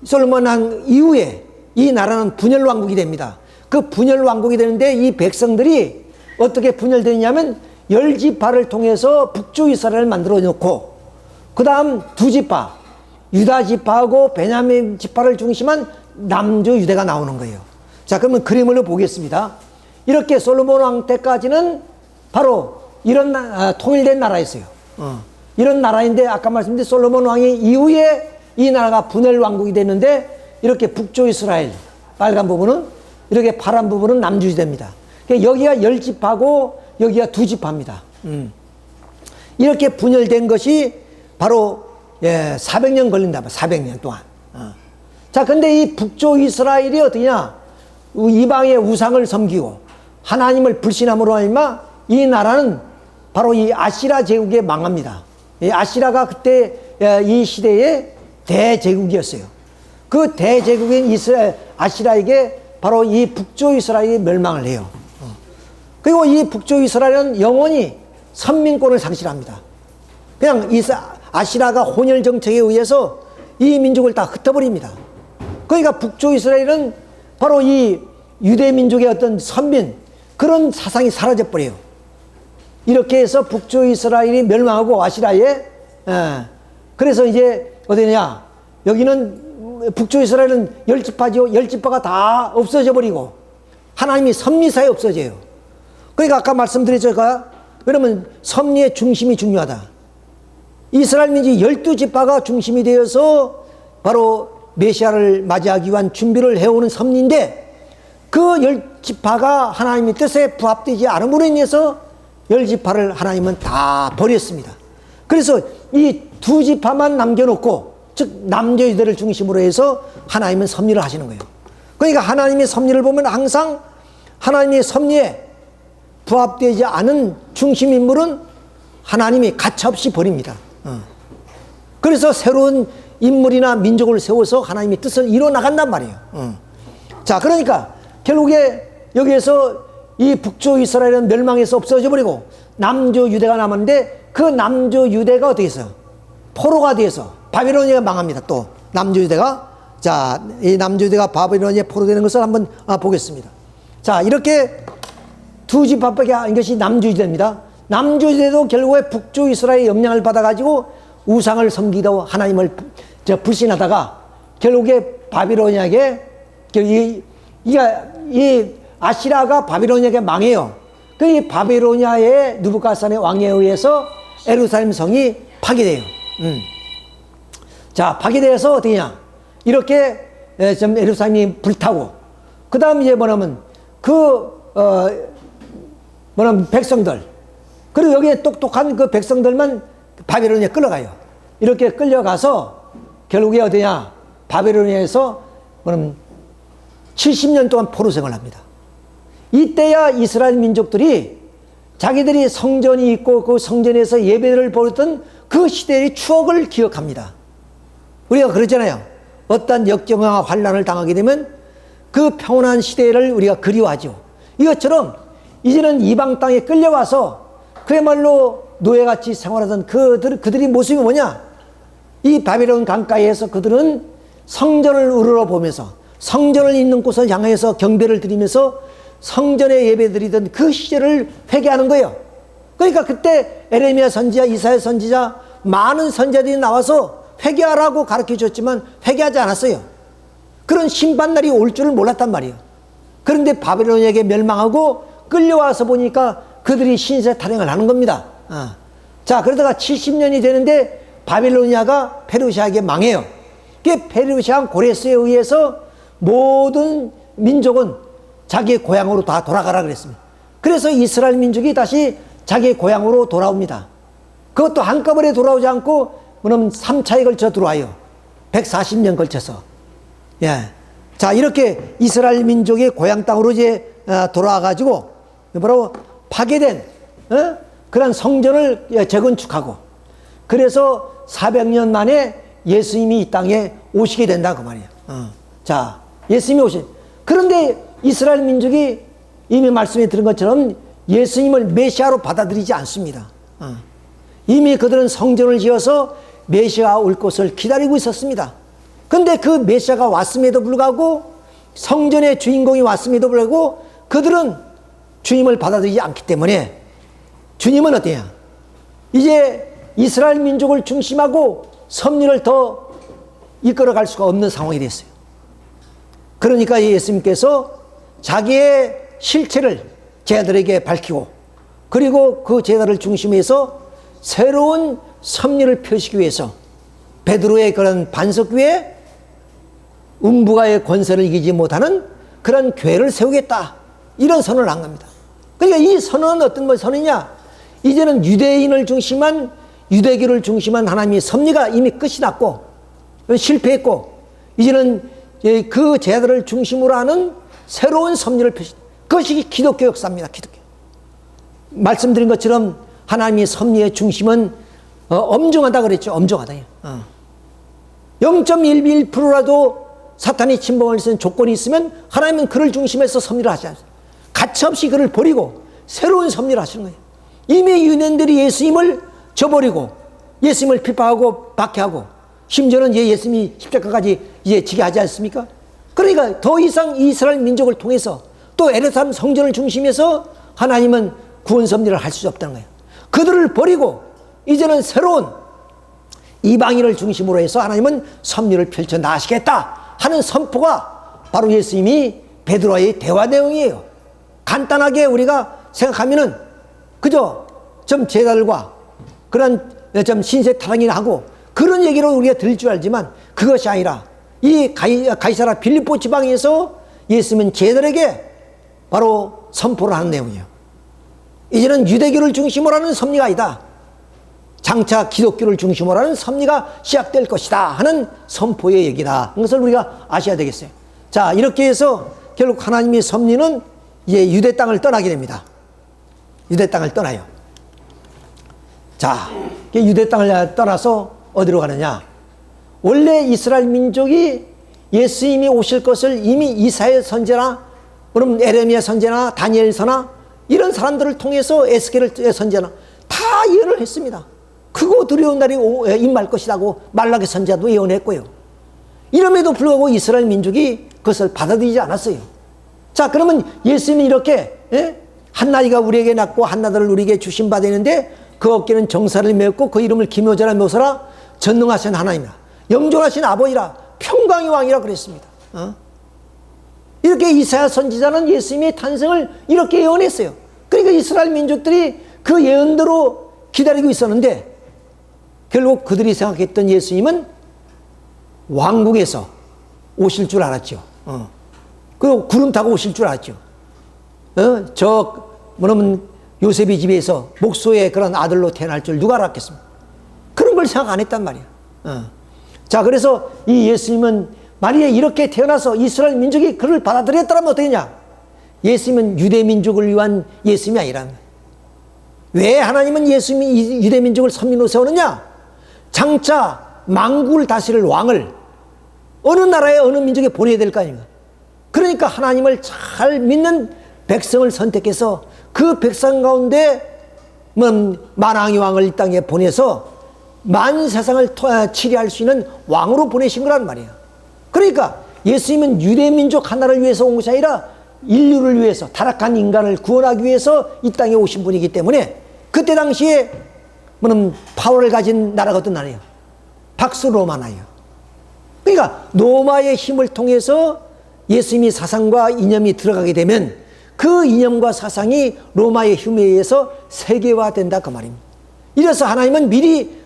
솔로몬 왕 이후에 이 나라는 분열 왕국이 됩니다. 그 분열 왕국이 되는데 이 백성들이 어떻게 분열되냐면 10지파를 통해서 북조 이스라엘을 만들어 놓고 그 다음 2지파 유다 지파하고 베냐민 지파를 중심한 남조 유대가 나오는 거예요. 자, 그러면 그림을 보겠습니다. 이렇게 솔로몬 왕 때까지는 바로 이런 통일된 나라였어요. 이런 나라인데 아까 말씀드린 솔로몬 왕이 이후에 이 나라가 분열 왕국이 됐는데 이렇게 북조 이스라엘 빨간 부분은 이렇게 파란 부분은 남조 유대입니다. 그러니까 여기가 10지파고 여기가 2지파입니다. 이렇게 분열된 것이 바로 400년 걸린다. 400년 동안. 자, 근데 이 북조 이스라엘이 어떠냐? 이방의 우상을 섬기고 하나님을 불신함으로 말미암아 이 나라는 바로 이 아시라 제국에 망합니다. 이 아시라가 그때 이 시대의 대제국이었어요. 그 대제국인 이스라엘 아시라에게 바로 이 북조 이스라엘이 멸망을 해요. 그리고 이 북조 이스라엘은 영원히 선민권을 상실합니다. 그냥 아시라가 혼혈 정책에 의해서 이 민족을 다 흩어버립니다. 그러니까 북조 이스라엘은 바로 이 유대 민족의 어떤 선민 그런 사상이 사라져 버려요. 이렇게 해서 북쪽 이스라엘이 멸망하고 아시라에 그래서 이제 어디냐 여기는 북쪽 이스라엘은 열지파죠. 열지파가 다 없어져 버리고 하나님이 섭리사에 없어져요. 그러니까 아까 말씀드렸죠. 그러면 섭리의 중심이 중요하다. 이스라엘 민족 12지파가 중심이 되어서 바로 메시아를 맞이하기 위한 준비를 해오는 섭리인데 그 10지파가 하나님의 뜻에 부합되지 않음으로 인해서 10지파를 하나님은 다 버렸습니다. 그래서 이 2지파만 남겨놓고 즉 남자유대를 중심으로 해서 하나님은 섭리를 하시는 거예요. 그러니까 하나님의 섭리를 보면 항상 하나님의 섭리에 부합되지 않은 중심 인물은 하나님이 가차없이 버립니다. 그래서 새로운 인물이나 민족을 세워서 하나님의 뜻을 이뤄 나간단 말이에요. 자, 그러니까 결국에 여기에서 이 북쪽 이스라엘은 멸망해서 없어져 버리고 남조 유대가 남았는데 그 남조 유대가 어떻게 했어요? 포로가 돼서 바빌로니아가 망합니다. 또 남조 유대가 자, 이 남조 유대가 바빌로니아에 포로되는 것을 한번 보겠습니다. 자, 이렇게 2지파밖에 한 것이 남조 유대입니다. 남조 유대도 결국에 북쪽 이스라엘의 영향을 받아가지고 우상을 섬기다 하나님을 불신하다가 결국에 바빌로니아에 이 아시라가 바빌로니아에 망해요. 그 바빌로니아의 느부갓네살 왕에 의해서 예루살렘 성이 파괴돼요. 자, 파괴돼서 어떻게냐? 이렇게 예루살렘이 불타고 그 다음 이제 뭐냐면 백성들 그리고 여기에 똑똑한 그 백성들만 바빌로니아에 끌려가요. 이렇게 끌려가서 결국에 어디냐? 바빌로니아에서 뭐냐면 70년 동안 포로 생활을 합니다. 이때야 이스라엘 민족들이 자기들이 성전이 있고 그 성전에서 예배를 보였던 그 시대의 추억을 기억합니다. 우리가 그러잖아요. 어떤 역경과 환난을 당하게 되면 그 평온한 시대를 우리가 그리워하죠. 이것처럼 이제는 이방 땅에 끌려와서 그야말로 노예같이 생활하던 그들의 모습이 뭐냐? 이 바벨론 강가에서 그들은 성전을 우러러보면서 성전을 있는 곳을 향해서 경배를 드리면서 성전에 예배드리던 그 시절을 회개하는 거예요. 그러니까 그때 에레미야 선지자, 이사야 선지자 많은 선지자들이 나와서 회개하라고 가르쳐 줬지만 회개하지 않았어요. 그런 심판날이 올 줄을 몰랐단 말이에요. 그런데 바벨론에게 멸망하고 끌려와서 보니까 그들이 신세 타령을 하는 겁니다. 자, 그러다가 70년이 되는데 바빌로니아가 페르시아에게 망해요. 그 페르시아 고레스에 의해서 모든 민족은 자기의 고향으로 다 돌아가라 그랬습니다. 그래서 이스라엘 민족이 다시 자기의 고향으로 돌아옵니다. 그것도 한꺼번에 돌아오지 않고 그럼 3차에 걸쳐 들어와요. 140년 걸쳐서. 예. 자, 이렇게 이스라엘 민족의 고향 땅으로 이제 돌아와가지고 바로 파괴된 그런 성전을 재건축하고 그래서 400년 만에 예수님이 이 땅에 오시게 된다 그 말이에요. 자, 예수님이 그런데 이스라엘 민족이 이미 말씀에 들은 것처럼 예수님을 메시아로 받아들이지 않습니다. 이미 그들은 성전을 지어서 메시아가 올 것을 기다리고 있었습니다. 그런데 그 메시아가 왔음에도 불구하고 성전의 주인공이 왔음에도 불구하고 그들은 주님을 받아들이지 않기 때문에 주님은 어때요? 이제 이스라엘 민족을 중심하고 섭리를 더 이끌어갈 수가 없는 상황이 됐어요. 그러니까 예수님께서 자기의 실체를 제자들에게 밝히고 그리고 그 제자를 중심해서 새로운 섭리를 펴시기 위해서 베드로의 그런 반석 위에 음부가의 권세를 이기지 못하는 그런 교회를 세우겠다 이런 선언을 한 겁니다. 그러니까 이 선언은 어떤 선언이냐? 이제는 유대인을 중심한 유대교를 중심한 하나님의 섭리가 이미 끝이 났고 실패했고 이제는 그 제자들을 중심으로 하는 새로운 섭리를 펴시. 그것이 기독교 역사입니다. 기독교. 말씀드린 것처럼 하나님의 섭리의 중심은 엄중하다 그랬죠. 엄중하다. 0.11%라도 사탄이 침범할 수 있는 조건이 있으면 하나님은 그를 중심해서 섭리를 하지 않습니다. 가차없이 그를 버리고 새로운 섭리를 하시는 거예요. 이미 유대인들이 예수님을 저버리고 예수님을 비판하고 박해하고 심지어는 예수님이 십자가까지 이제 지게 하지 않습니까? 그러니까 더 이상 이스라엘 민족을 통해서 또 예루살렘 성전을 중심해서 하나님은 구원 섭리를 할 수 없다는 거예요. 그들을 버리고 이제는 새로운 이방인을 중심으로 해서 하나님은 섭리를 펼쳐 나가시겠다 하는 선포가 바로 예수님이 베드로와의 대화 내용이에요. 간단하게 우리가 생각하면은 그저 좀 제자들과 그런 좀 신세 타령이나 하고 그런 얘기로 우리가 들을 줄 알지만 그것이 아니라 이 가이사라 빌립보 지방에서 예수님은 제자들에게 바로 선포를 하는 내용이에요. 이제는 유대교를 중심으로 하는 섭리가 아니다. 장차 기독교를 중심으로 하는 섭리가 시작될 것이다 하는 선포의 얘기다. 그것을 우리가 아셔야 되겠어요. 자, 이렇게 해서 결국 하나님의 섭리는 이제 유대 땅을 떠나게 됩니다. 유대 땅을 떠나요. 자, 유대 땅을 떠나서 어디로 가느냐? 원래 이스라엘 민족이 예수님이 오실 것을 이미 이사야 선지자나 그럼 에레미야 선지자나 다니엘서나 이런 사람들을 통해서 에스겔 선지자나 다 예언을 했습니다. 크고 두려운 날이 임할 것이라고 말라기 선지자도 예언했고요. 이럼에도 불구하고 이스라엘 민족이 그것을 받아들이지 않았어요. 자, 그러면 예수님이 이렇게 한나이가 우리에게 낳고 한나들을 우리에게 주신 바 되는데 그 어깨는 정사를 메었고 그 이름을 기묘자라 묘사라 전능하신 하나님이라 영존하신 아버지라 평강의 왕이라 그랬습니다. 이렇게 이사야 선지자는 예수님의 탄생을 이렇게 예언했어요. 그러니까 이스라엘 민족들이 그 예언대로 기다리고 있었는데 결국 그들이 생각했던 예수님은 왕국에서 오실 줄 알았죠. 그리고 구름 타고 오실 줄 알았죠. 뭐냐면 요셉의 집에서 목소의 그런 아들로 태어날 줄 누가 알았겠습니까? 그런 걸 생각 안 했단 말이야. 자, 그래서 이 예수님은 만약에 이렇게 태어나서 이스라엘 민족이 그를 받아들였다면 어떻게 되냐? 예수님은 유대 민족을 위한 예수님이 아니라는 거예요. 왜 하나님은 예수님이 유대 민족을 선민으로 세우느냐? 장차 만국을 다스릴 왕을 어느 나라에 어느 민족에 보내야 될 거 아닙니까? 그러니까 하나님을 잘 믿는 백성을 선택해서 그 백성 가운데 만왕의 왕을 이 땅에 보내서 만 세상을 치리할 수 있는 왕으로 보내신 거란 말이에요. 그러니까 예수님은 유대 민족 하나를 위해서 온 것이 아니라 인류를 위해서 타락한 인간을 구원하기 위해서 이 땅에 오신 분이기 때문에 그때 당시에 파워를 가진 나라가 어떤 나라예요? 박스 로마나예요. 그러니까 로마의 힘을 통해서 예수님이 사상과 이념이 들어가게 되면 그 이념과 사상이 로마의 힘에 의해서 세계화된다 그 말입니다. 이래서 하나님은 미리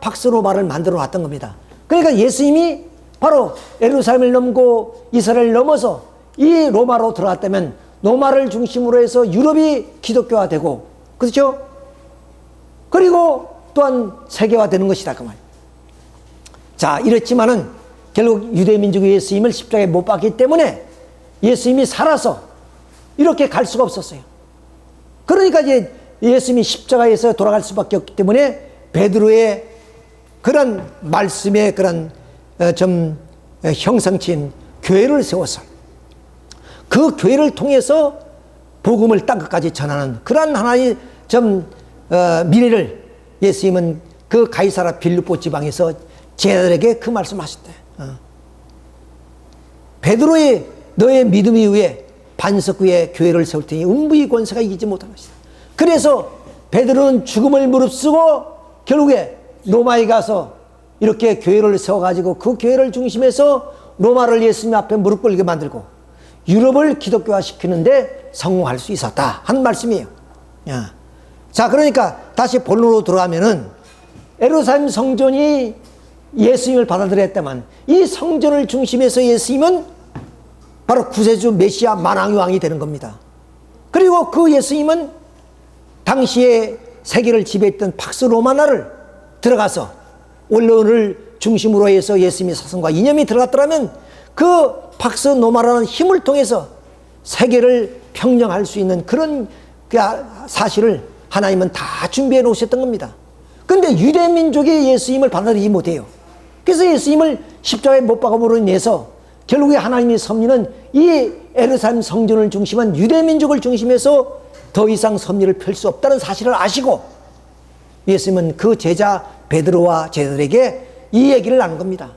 박스 로마를 만들어 놨던 겁니다. 그러니까 예수님이 바로 예루살렘을 넘고 이스라엘을 넘어서 이 로마로 들어갔다면 로마를 중심으로 해서 유럽이 기독교화되고 그렇죠? 그리고 또한 세계화되는 것이다 그 말이에요. 자, 이랬지만은 결국 유대민족이 예수님을 십자가에 못 박기 때문에 예수님이 살아서 이렇게 갈 수가 없었어요. 그러니까 이제 예수님이 십자가에서 돌아갈 수밖에 없기 때문에 베드로의 그런 말씀의 그런 좀 형성친 교회를 세워서 그 교회를 통해서 복음을 땅끝까지 전하는 그런 하나의 미래를 예수님은 그 가이사라 빌립보 지방에서 제자들에게 그 말씀하셨대. 베드로의 너의 믿음 이후에 반석 위에 교회를 세울 테니 음부의 권세가 이기지 못할 것이다. 그래서 베드로는 죽음을 무릅쓰고 결국에 로마에 가서 이렇게 교회를 세워가지고 그 교회를 중심해서 로마를 예수님 앞에 무릎 꿇게 만들고 유럽을 기독교화시키는데 성공할 수 있었다 하는 말씀이에요. 자, 그러니까 다시 본론으로 들어가면은 예루살렘 성전이 예수님을 받아들였다만 이 성전을 중심해서 예수님은 바로 구세주 메시아 만왕의 왕이 되는 겁니다. 그리고 그 예수님은 당시에 세계를 지배했던 박스 로마나를 들어가서 원론을 중심으로 해서 예수님의 사상과 이념이 들어갔더라면 그 박스 로마라는 힘을 통해서 세계를 평정할 수 있는 그런 사실을 하나님은 다 준비해 놓으셨던 겁니다. 그런데 유대 민족이 예수님을 받아들이지 못해요. 그래서 예수님을 십자가에 못 박음으로 인해서 결국에 하나님의 섭리는 이 예루살렘 성전을 중심한 유대 민족을 중심해서 더 이상 섭리를 펼 수 없다는 사실을 아시고 예수님은 그 제자 베드로와 제자들에게 이 얘기를 나눈 겁니다.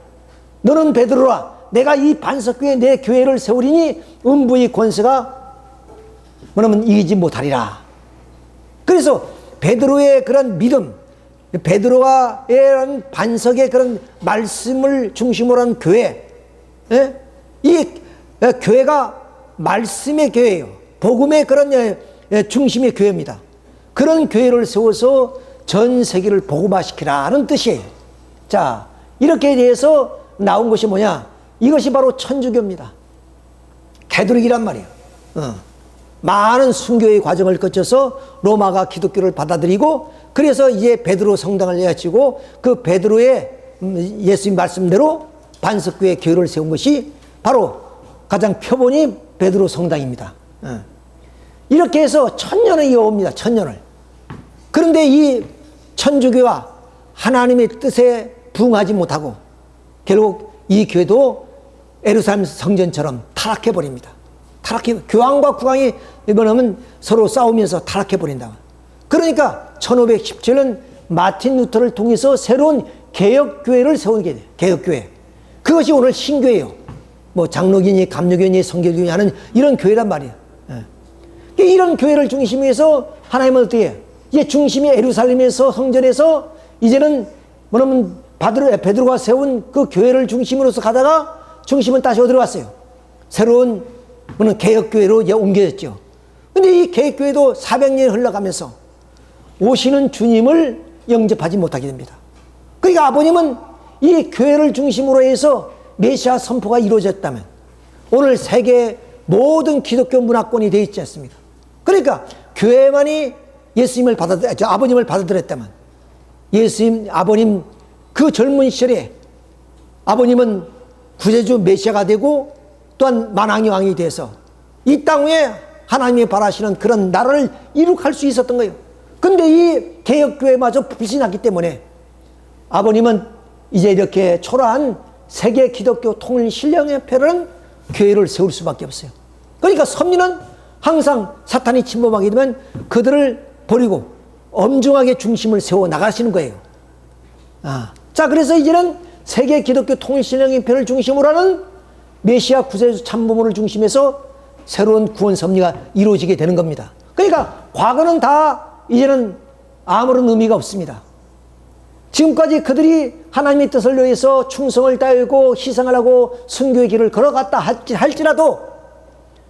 너는 베드로라, 내가 이 반석교에 내 교회를 세우리니 음부의 권세가 뭐냐면 이기지 못하리라. 그래서 베드로의 그런 믿음, 베드로와의 반석의 그런 말씀을 중심으로 한 교회, 이 교회가 말씀의 교회예요. 복음의 그런 중심의 교회입니다. 그런 교회를 세워서 전 세계를 복음화시키라는 뜻이에요. 자, 이렇게 대해서 나온 것이 뭐냐? 이것이 바로 천주교입니다. 가톨릭이란 말이에요. 많은 순교의 과정을 거쳐서 로마가 기독교를 받아들이고, 그래서 이제 베드로 성당을 내어치고 그 베드로의 예수님 말씀대로 반석교회 교회를 세운 것이 바로 가장 표본이 베드로 성당입니다. 이렇게 해서 천년을 이어옵니다. 천년을. 그런데 이 천주교가 하나님의 뜻에 부응하지 못하고 결국 이 교회도 예루살렘 성전처럼 타락해 버립니다. 교황과 국왕이 이번에는 서로 싸우면서 타락해 버린다. 그러니까 1517년 마틴 루터를 통해서 새로운 개혁교회를 세우게 돼요. 개혁교회. 그것이 오늘 신교회예요. 뭐 장로교니 감로교니 성결교니 하는 이런 교회란 말이에요. 이런 교회를 중심으로 해서 하나님은 어떻게 해요? 이제 중심이 예루살렘에서 성전에서 이제는 뭐냐면 베드로가 세운 그 교회를 중심으로서 가다가 중심은 다시 어디로 갔어요? 새로운 뭐는 개혁교회로 이제 옮겨졌죠. 근데 이 개혁교회도 400년이 흘러가면서 오시는 주님을 영접하지 못하게 됩니다. 그러니까 아버님은 이 교회를 중심으로 해서 메시아 선포가 이루어졌다면 오늘 세계 모든 기독교 문화권이 되어 있지 않습니까? 그러니까 교회만이 아버님을 받아들였다면 예수님, 아버님 그 젊은 시절에 아버님은 구세주 메시아가 되고 또한 만왕의 왕이 돼서 이 땅 위에 하나님이 바라시는 그런 나라를 이룩할 수 있었던 거예요. 근데 이 개혁교회마저 불신이 났기 때문에 아버님은 이제 이렇게 초라한 세계 기독교 통일 신령협회라는 교회를 세울 수밖에 없어요. 그러니까 섭리는 항상 사탄이 침범하게 되면 그들을 버리고 엄중하게 중심을 세워 나가시는 거예요. 자, 그래서 이제는 세계 기독교 통일 신령협회를 중심으로 하는 메시아 구세주 참부문을 중심해서 새로운 구원 섭리가 이루어지게 되는 겁니다. 그러니까 과거는 다 이제는 아무런 의미가 없습니다. 지금까지 그들이 하나님의 뜻을 위해서 충성을 다하고 희생을 하고 순교의 길을 걸어갔다 할지라도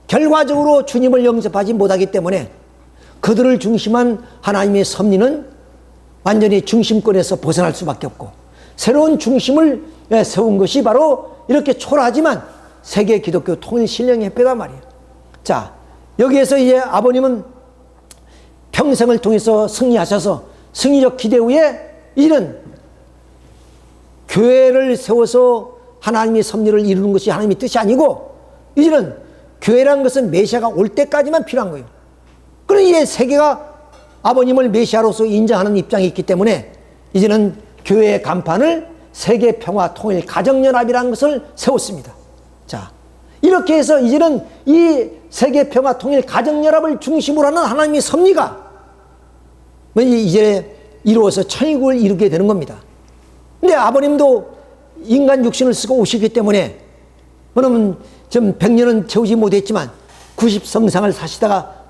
결과적으로 주님을 영접하지 못하기 때문에 그들을 중심한 하나님의 섭리는 완전히 중심권에서 벗어날 수밖에 없고 새로운 중심을 세운 것이 바로 이렇게 초라하지만 세계 기독교 통일 신령협회란 말이에요. 자, 여기에서 이제 아버님은 평생을 통해서 승리하셔서 승리적 기대 후에 이런 교회를 세워서 하나님의 섭리를 이루는 것이 하나님의 뜻이 아니고 이제는 교회라는 것은 메시아가 올 때까지만 필요한 거예요. 그러니 이제 세계가 아버님을 메시아로서 인정하는 입장이 있기 때문에 이제는 교회의 간판을 세계 평화 통일 가정연합이라는 것을 세웠습니다. 자, 이렇게 해서 이제는 이 세계 평화 통일 가정연합을 중심으로 하는 하나님의 섭리가 이제 이루어서 천국을 이루게 되는 겁니다. 근데 아버님도 인간 육신을 쓰고 오시기 때문에 그러면 좀 100년은 채우지 못했지만 90성상을 사시다가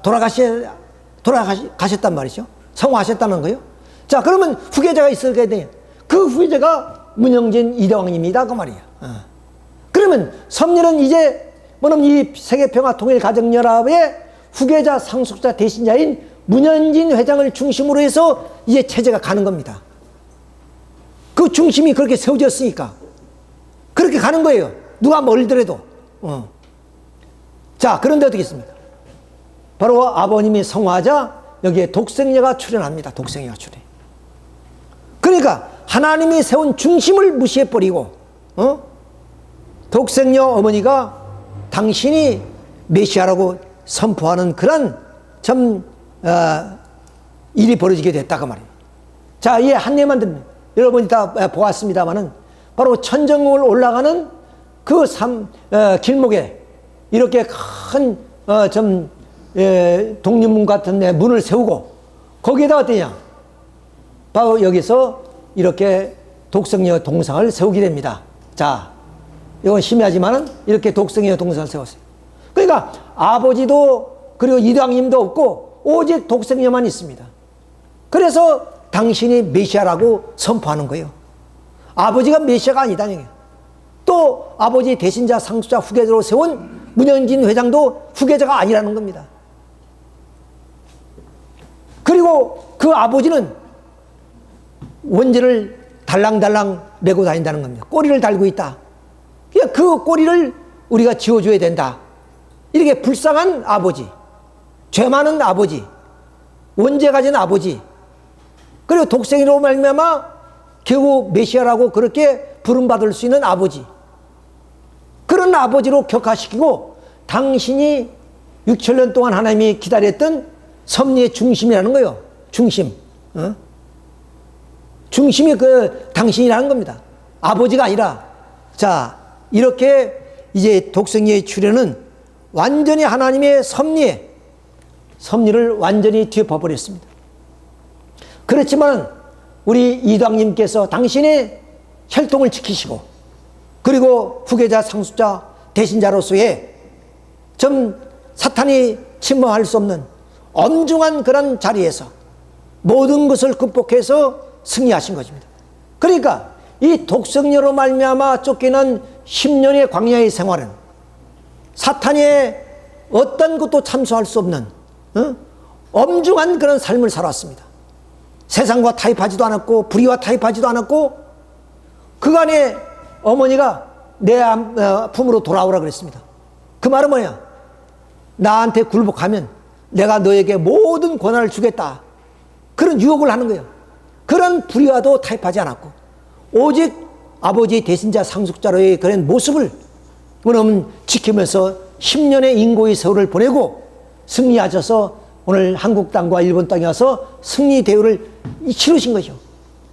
돌아가셨단 말이죠. 성화하셨다는 거예요. 자, 그러면 후계자가 있어야 돼요. 그 후계자가 문영진 이대왕입니다. 그 말이에요. 그러면 섭리는 이제 뭐냐면 이 세계평화통일 가정연합의 후계자 상속자 대신자인 문현진 회장을 중심으로 해서 이제 체제가 가는 겁니다. 그 중심이 그렇게 세워졌으니까 그렇게 가는 거예요. 누가 멀더라도. 자, 그런데 어떻게 했습니까? 바로 아버님이 성화하자 여기에 독생녀가 출현합니다. 독생녀가 출현. 그러니까 하나님이 세운 중심을 무시해버리고 독생녀 어머니가 당신이 메시아라고 선포하는 그런 일이 벌어지게 됐다고 말이에요. 자, 이 한 예만 들면 여러분이 다 보았습니다마는 바로 천정궁을 올라가는 그 길목에 이렇게 큰 독립문 같은 문을 세우고 거기에다 어떠냐? 바로 여기서 이렇게 독생녀 동상을 세우게 됩니다. 자, 이건 심하지만은 이렇게 독생이와 동산을 세웠어요. 그러니까 아버지도 그리고 이방님도 없고 오직 독생녀만 있습니다. 그래서 당신이 메시아라고 선포하는 거예요. 아버지가 메시아가 아니다는 얘기예요. 또 아버지 대신자 상수자 후계자로 세운 문영진 회장도 후계자가 아니라는 겁니다. 그리고 그 아버지는 원죄를 달랑달랑 메고 다닌다는 겁니다. 꼬리를 달고 있다. 그러니까 그 꼬리를 우리가 지워줘야 된다. 이렇게 불쌍한 아버지, 죄 많은 아버지, 원죄 가진 아버지, 그리고 독생이로 말미암아 결국 메시아라고 그렇게 부름받을 수 있는 아버지, 그런 아버지로 격화시키고 당신이 6천년 동안 하나님이 기다렸던 섭리의 중심이라는 거예요. 중심. 중심이 그 당신이라는 겁니다. 아버지가 아니라. 자, 이렇게 이제 독생녀의 출현은 완전히 하나님의 섭리를 완전히 뒤엎어버렸습니다. 그렇지만 우리 이방님께서 당신의 혈통을 지키시고 그리고 후계자 상수자 대신자로서의 좀 사탄이 침범할 수 없는 엄중한 그런 자리에서 모든 것을 극복해서 승리하신 것입니다. 그러니까 이 독생녀로 말미암아 쫓기는 10년의 광야의 생활은 사탄의 어떤 것도 참수할 수 없는 엄중한 그런 삶을 살았습니다. 세상과 타협하지도 않았고 불의와 타협하지도 않았고 그간에 어머니가 내 품으로 돌아오라 그랬습니다. 그 말은 뭐야? 나한테 굴복하면 내가 너에게 모든 권한을 주겠다. 그런 유혹을 하는 거예요. 그런 불의와도 타협하지 않았고 오직 아버지 대신자 상속자로의 그런 모습을 그러면 지키면서 10년의 인고의 세월을 보내고 승리하셔서 오늘 한국 땅과 일본 땅에 와서 승리 대회를 치르신 거죠.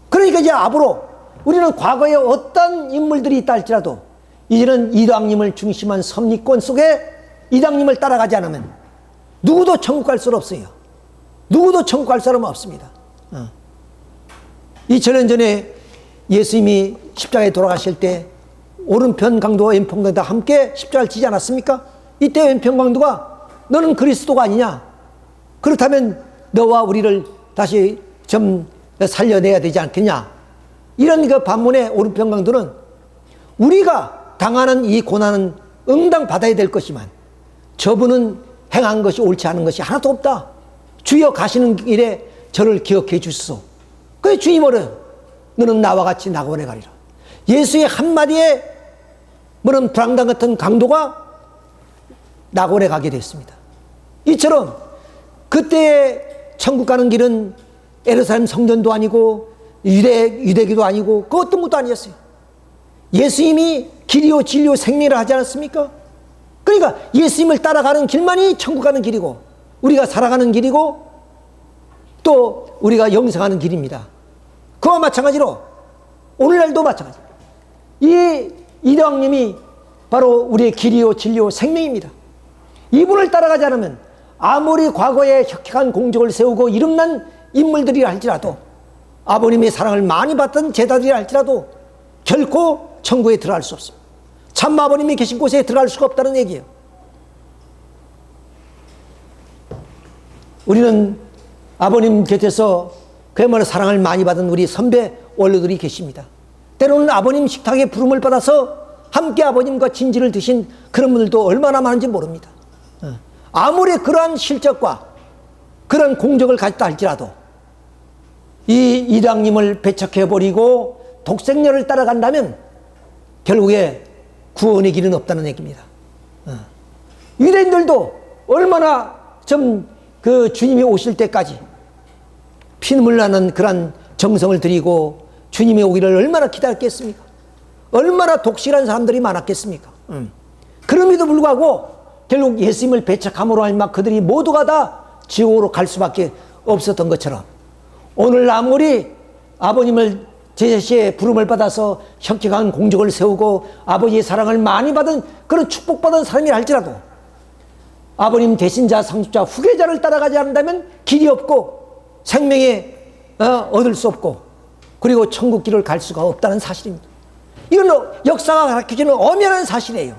그러니까 이제 앞으로 우리는 과거에 어떤 인물들이 있다 할지라도 이제는 이방님을 중심한 섭리권 속에 이방님을 따라가지 않으면 누구도 천국 갈 수는 없어요. 누구도 천국 갈 사람은 없습니다. 2000년 전에 예수님이 십자가에 돌아가실 때 오른편 강도와 왼편 강도가 함께 십자가를 지지 않았습니까? 이때 왼편 강도가 너는 그리스도가 아니냐? 그렇다면 너와 우리를 다시 좀 살려내야 되지 않겠냐? 이런 그 반문에 오른편 강도는 우리가 당하는 이 고난은 응당 받아야 될 것이만 저분은 행한 것이 옳지 않은 것이 하나도 없다. 주여 가시는 길에 저를 기억해 주시소. 그래서 주님은 너는 나와 같이 낙원에 가리라. 예수의 한마디에 뭐는 불황당 같은 강도가 낙원에 가게 됐습니다. 이처럼 그때 천국 가는 길은 예루살렘 성전도 아니고 유대교도 아니고 그 어떤 것도 아니었어요. 예수님이 길이요 진리요 생명이라 하지 않았습니까? 그러니까 예수님을 따라가는 길만이 천국 가는 길이고 우리가 살아가는 길이고 또 우리가 영생하는 길입니다. 그와 마찬가지로 오늘날도 마찬가지. 이 이대왕님이 바로 우리의 길이요 진리요 생명입니다. 이분을 따라가지 않으면 아무리 과거에 혁혁한 공적을 세우고 이름난 인물들이라 할지라도 아버님의 사랑을 많이 받던 제자들이라 할지라도 결코 천국에 들어갈 수 없습니다. 참 아버님이 계신 곳에 들어갈 수가 없다는 얘기예요. 우리는 아버님 곁에서 그야말로 사랑을 많이 받은 우리 선배 원로들이 계십니다. 때로는 아버님 식탁에 부름을 받아서 함께 아버님과 진지를 드신 그런 분들도 얼마나 많은지 모릅니다. 아무리 그러한 실적과 그런 공적을 가졌다 할지라도 이 이당님을 배척해버리고 독생녀를 따라간다면 결국에 구원의 길은 없다는 얘기입니다. 유대인들도 얼마나 좀 그 주님이 오실 때까지 피눈물 나는 그런 정성을 들이고 주님이 오기를 얼마나 기다렸겠습니까? 얼마나 독실한 사람들이 많았겠습니까? 그럼에도 불구하고 결국 예수님을 배척함으로 말미암아 그들이 모두가 다 지옥으로 갈 수밖에 없었던 것처럼 오늘 아무리 아버님을 제시의 부름을 받아서 혁혁한 공적을 세우고 아버지의 사랑을 많이 받은 그런 축복받은 사람이라 할지라도 아버님 대신자 상속자 후계자를 따라가지 않는다면 길이 없고 생명에 얻을 수 없고 그리고 천국 길을 갈 수가 없다는 사실입니다. 이건 역사가 가르쳐주는 엄연한 사실이에요.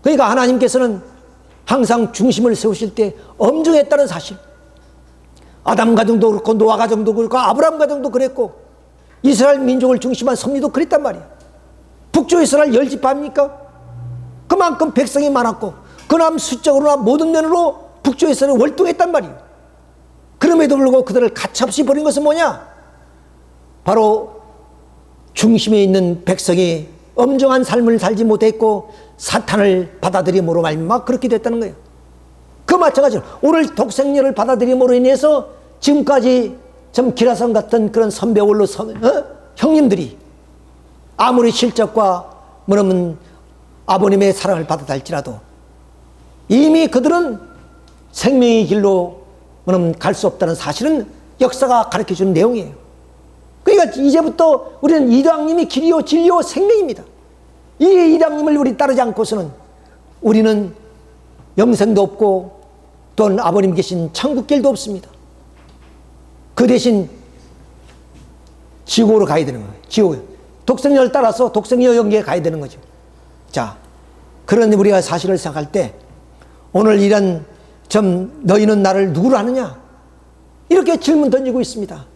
그러니까 하나님께서는 항상 중심을 세우실 때 엄중했다는 사실. 아담 가정도 그렇고 노아 가정도 그렇고 아브라함 가정도 그랬고 이스라엘 민족을 중심한 섭리도 그랬단 말이에요. 북조 이스라엘 10지파 아닙니까? 그만큼 백성이 많았고 그남 수적으로나 모든 면으로 북조 이스라엘 월등했단 말이에요. 그럼에도 불구하고 그들을 가차없이 버린 것은 뭐냐? 바로 중심에 있는 백성이 엄정한 삶을 살지 못했고 사탄을 받아들임으로 말미암아 그렇게 됐다는 거예요. 그 마찬가지로 오늘 독생녀를 받아들임으로 인해서 지금까지 좀 기라성 같은 그런 선배 원로 형님들이 아무리 실적과 뭐냐면 아버님의 사랑을 받았다 할지라도 이미 그들은 생명의 길로 뭐냐면 갈 수 없다는 사실은 역사가 가르쳐주는 내용이에요. 그러니까 이제부터 우리는 이방님이 길이요 진리요 생명입니다. 이 이방님을 우리 따르지 않고서는 우리는 영생도 없고 또는 아버님 계신 천국길도 없습니다. 그 대신 지옥으로 가야 되는 거예요. 지옥. 독생녀를 따라서 독생녀 영계에 가야 되는 거죠. 자, 그런 우리가 사실을 생각할 때 오늘 이런 좀 너희는 나를 누구로 하느냐? 이렇게 질문 던지고 있습니다.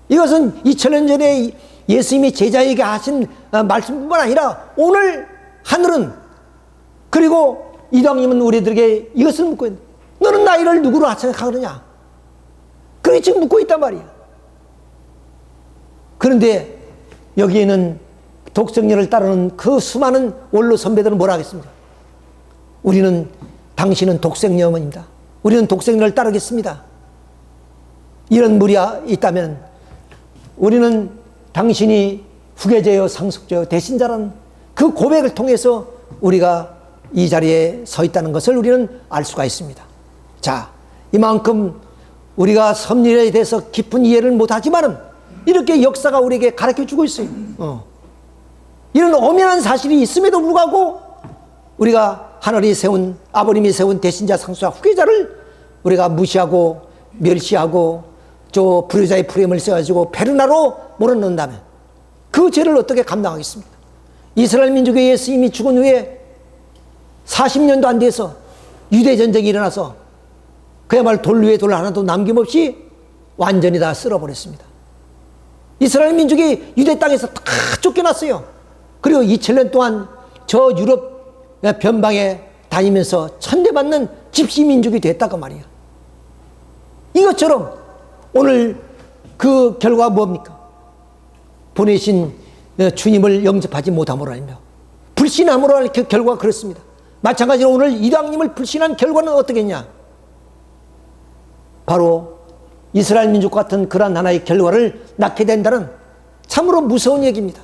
이것은 2000년 전에 예수님이 제자에게 하신 말씀뿐만 아니라 오늘 하늘은 그리고 이방님은 우리들에게 이것을 묻고 있는 너는 나를 누구로 생각하느냐? 그게 지금 묻고 있단 말이야. 그런데 여기에는 독생녀를 따르는 그 수많은 원로 선배들은 뭐라 하겠습니까? 우리는 당신은 독생녀 어머니입니다. 우리는 독생녀를 따르겠습니다. 이런 무리 있다면 우리는 당신이 후계자요 상속자요 대신자라는 그 고백을 통해서 우리가 이 자리에 서 있다는 것을 우리는 알 수가 있습니다. 자, 이만큼 우리가 섭리에 대해서 깊은 이해를 못하지만은 이렇게 역사가 우리에게 가르쳐주고 있어요. 이런 엄연한 사실이 있음에도 불구하고 우리가 하늘이 세운 아버님이 세운 대신자 상속자 후계자를 우리가 무시하고 멸시하고 저 불효자의 프레임을 써가지고 베르나로 몰아넣는다면 그 죄를 어떻게 감당하겠습니까? 이스라엘 민족의 예수님이 죽은 후에 40년도 안 돼서 유대전쟁이 일어나서 그야말로 돌 위에 돌 하나도 남김없이 완전히 다 쓸어버렸습니다. 이스라엘 민족이 유대 땅에서 다 쫓겨났어요. 그리고 2000년 동안 저 유럽 변방에 다니면서 천대받는 집시 민족이 됐다고 말이에요. 이것처럼 오늘 그 결과가 뭡니까? 보내신 주님을 영접하지 못함으로 하며 불신함으로 하는 그 결과가 그렇습니다. 마찬가지로 오늘 이방님을 불신한 결과는 어떻겠냐? 바로 이스라엘 민족 같은 그러한 하나의 결과를 낳게 된다는 참으로 무서운 얘기입니다.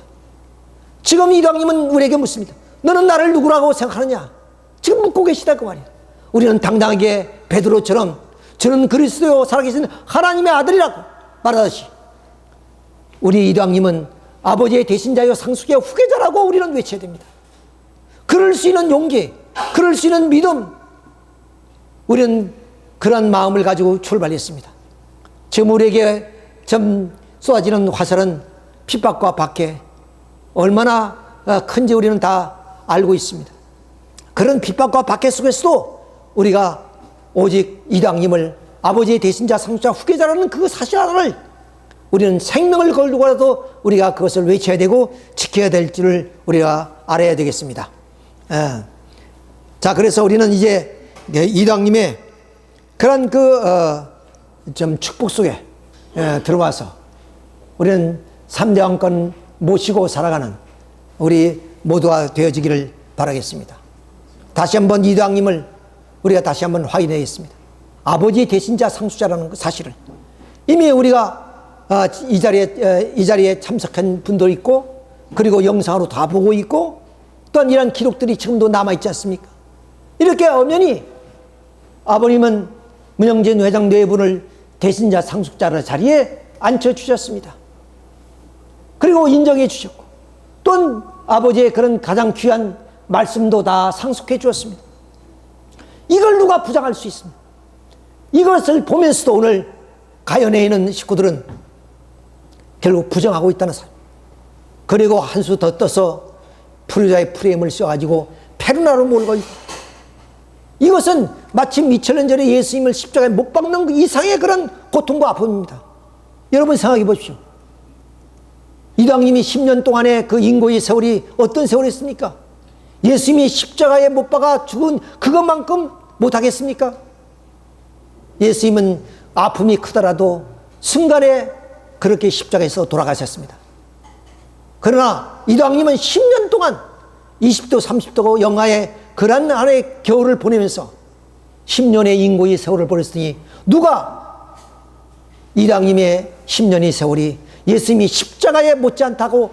지금 이방님은 우리에게 묻습니다. 너는 나를 누구라고 생각하느냐? 지금 묻고 계시다 그 말이에요. 우리는 당당하게 베드로처럼 저는 그리스도요 살아계신 하나님의 아들이라고 말하듯이 우리 이방님은 아버지의 대신자요 상속의 후계자라고 우리는 외쳐야 됩니다. 그럴 수 있는 용기, 그럴 수 있는 믿음, 우리는 그런 마음을 가지고 출발했습니다. 지금 우리에게 좀 쏟아지는 화살은 핍박과 박해 얼마나 큰지 우리는 다 알고 있습니다. 그런 핍박과 박해 속에서도 우리가 오직 이방님을 아버지의 대신자 상속자 후계자라는 그 사실 하나를 우리는 생명을 걸고라도 우리가 그것을 외쳐야 되고 지켜야 될 줄을 우리가 알아야 되겠습니다. 자, 그래서 우리는 이제 이방님의 그런 좀 축복 속에 들어와서 우리는 3대 왕권 모시고 살아가는 우리 모두가 되어지기를 바라겠습니다. 다시 한번 이방님을 우리가 다시 한번 확인해야겠습니다. 아버지 대신자 상속자라는 그 사실을 이미 우리가 이 자리에 참석한 분도 있고 그리고 영상으로 다 보고 있고 또한 이런 기록들이 지금도 남아있지 않습니까? 이렇게 엄연히 아버님은 문영진 회장 뇌분을 대신자 상속자의 자리에 앉혀주셨습니다. 그리고 인정해 주셨고 또한 아버지의 그런 가장 귀한 말씀도 다 상속해 주었습니다. 이걸 누가 부정할 수 있습니까? 이것을 보면서도 오늘 가연에 있는 식구들은 결국 부정하고 있다는 사람. 그리고 한 수 더 떠서 풀자의 프레임을 씌워가지고 페루나로 몰고 있고, 이것은 마침 2000년 전에 예수님을 십자가에 못 박는 그 이상의 그런 고통과 아픔입니다. 여러분 생각해 보십시오. 이방님이 10년 동안의 그 인고의 세월이 어떤 세월이었습니까? 예수님이 십자가에 못 박아 죽은 그것만큼 못하겠습니까? 예수님은 아픔이 크더라도 순간에 그렇게 십자가에서 돌아가셨습니다. 그러나 이방님은 10년 동안 20도 30도 영하의 그런 한해 겨울을 보내면서 10년의 인고의 세월을 보냈으니 누가 이방님의 10년의 세월이 예수님이 십자가에 못지 않다고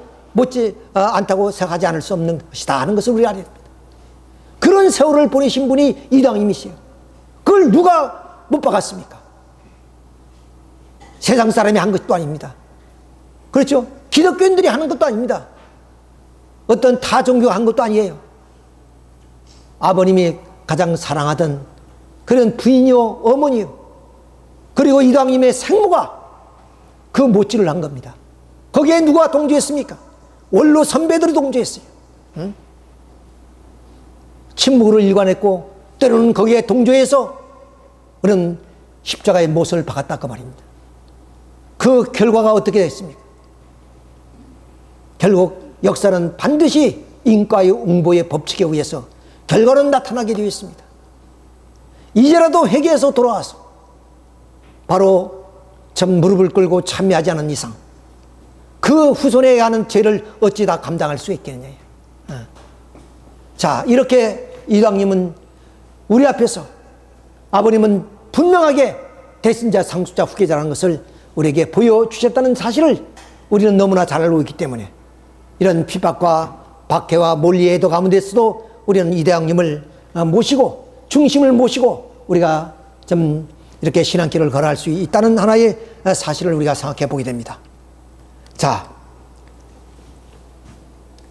생각하지 않을 수 없는 것이다 하는 것을 우리가 알아야 됩니다. 그런 세월을 보내신 분이 이방님이시요. 그걸 누가 못 박았습니까? 세상 사람이 한 것도 아닙니다. 그렇죠? 기독교인들이 하는 것도 아닙니다. 어떤 타 종교가 한 것도 아니에요. 아버님이 가장 사랑하던 그런 부인이요, 어머니요, 그리고 이방님의 생모가 그 못질을 한 겁니다. 거기에 누가 동조했습니까? 원로 선배들이 동조했어요. 응? 침묵으로 일관했고 때로는 거기에 동조해서 그런 십자가의 못을 박았다 그 말입니다. 그 결과가 어떻게 됐습니까? 결국 역사는 반드시 인과의 응보의 법칙에 의해서 결과는 나타나게 되어 있습니다. 이제라도 회개해서 돌아와서 바로 전 무릎을 꿇고 참여하지 않은 이상 그 후손에 하는 죄를 어찌 다 감당할 수 있겠느냐. 자, 이렇게 이방님은 우리 앞에서 아버님은 분명하게 대신자, 상속자, 후계자라는 것을 우리에게 보여주셨다는 사실을 우리는 너무나 잘 알고 있기 때문에 이런 핍박과 박해와 몰리의 애도 가운데서도 우리는 이대왕님을 모시고 중심을 모시고 우리가 좀 이렇게 신앙길을 걸어갈 수 있다는 하나의 사실을 우리가 생각해 보게 됩니다. 자,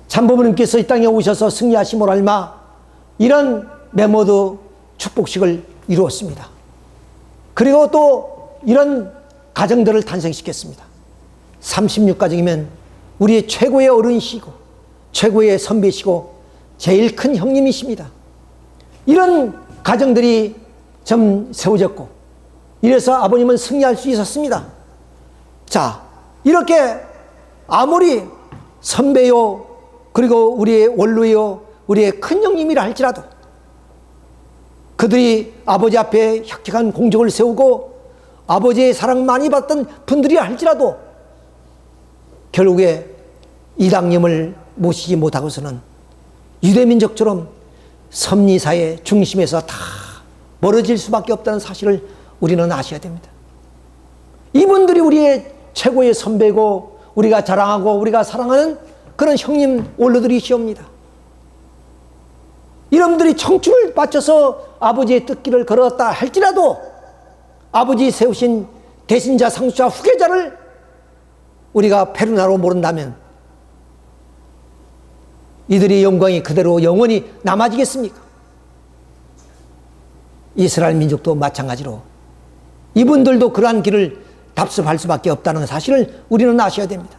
참부모님께서 이 땅에 오셔서 승리하심으로 알마 이런 메모드 축복식을 이루었습니다. 그리고 또 이런 가정들을 탄생시켰습니다. 36가정이면 우리의 최고의 어른이시고 최고의 선배시고 제일 큰 형님이십니다. 이런 가정들이 좀 세워졌고 이래서 아버님은 승리할 수 있었습니다. 자, 이렇게 아무리 선배요 그리고 우리의 원로요 우리의 큰 형님이라 할지라도 그들이 아버지 앞에 혁혁한 공적을 세우고 아버지의 사랑 많이 받던 분들이라 할지라도 결국에 이방님을 모시지 못하고서는 유대민족처럼 섭리사의 중심에서 다 멀어질 수밖에 없다는 사실을 우리는 아셔야 됩니다. 이분들이 우리의 최고의 선배고 우리가 자랑하고 우리가 사랑하는 그런 형님 원로들이시옵니다. 이놈들이 청춘을 바쳐서 아버지의 뜻길을 걸었다 할지라도 아버지 세우신 대신자, 상속자, 후계자를 우리가 페루나로 모른다면 이들의 영광이 그대로 영원히 남아지겠습니까? 이스라엘 민족도 마찬가지로 이분들도 그러한 길을 답습할 수밖에 없다는 사실을 우리는 아셔야 됩니다.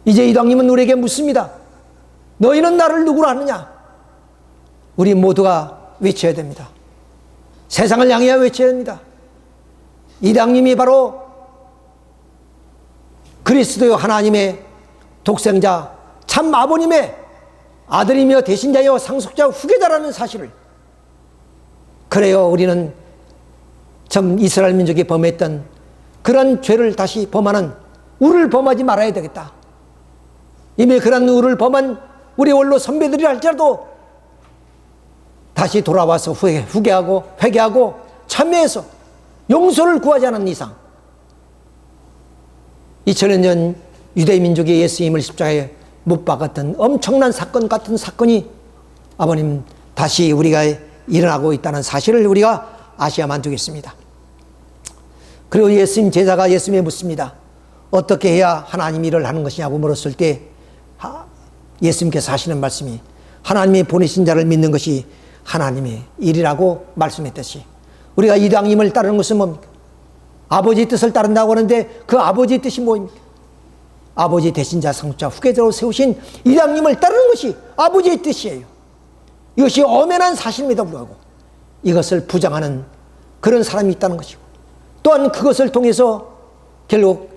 이제 이방님은 우리에게 묻습니다. 너희는 나를 누구로 하느냐? 우리 모두가 외쳐야 됩니다. 세상을 향해 외쳐야 됩니다. 이방님이 바로 그리스도요 하나님의 독생자 참 아버님의 아들이며 대신자여 상속자 후계자라는 사실을, 그래요 우리는 참 이스라엘 민족이 범했던 그런 죄를 다시 범하는 우를 범하지 말아야 되겠다. 이미 그런 우를 범한 우리 원로 선배들이 할지라도 다시 돌아와서 후회하고 회개하고 참여해서 용서를 구하지 않은 이상 2000년 전 유대 민족의 예수님을 십자가에 못 박았던 엄청난 사건 같은 사건이 아버님 다시 우리가 일어나고 있다는 사실을 우리가 아셔야만 되겠습니다. 그리고 예수님 제자가 예수님에 묻습니다. 어떻게 해야 하나님 일을 하는 것이냐고 물었을 때 예수님께서 하시는 말씀이 하나님이 보내신 자를 믿는 것이 하나님의 일이라고 말씀했듯이 우리가 이방인을 따르는 것은 뭡니까? 아버지의 뜻을 따른다고 하는데 그 아버지의 뜻이 뭐입니까? 아버지 대신자 상속자 후계자로 세우신 이장님을 따르는 것이 아버지의 뜻이에요. 이것이 엄연한 사실임에도 불구하고 이것을 부정하는 그런 사람이 있다는 것이고, 또한 그것을 통해서 결국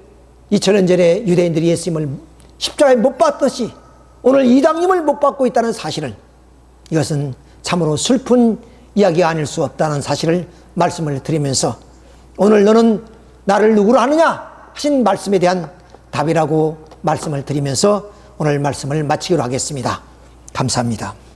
2000년 전에 유대인들이 예수님을 십자가에 못 박듯이 오늘 이장님을 못 박고 있다는 사실을, 이것은 참으로 슬픈 이야기가 아닐 수 없다는 사실을 말씀을 드리면서, 오늘 너는 나를 누구로 하느냐 하신 말씀에 대한 답이라고 말씀을 드리면서 오늘 말씀을 마치기로 하겠습니다. 감사합니다.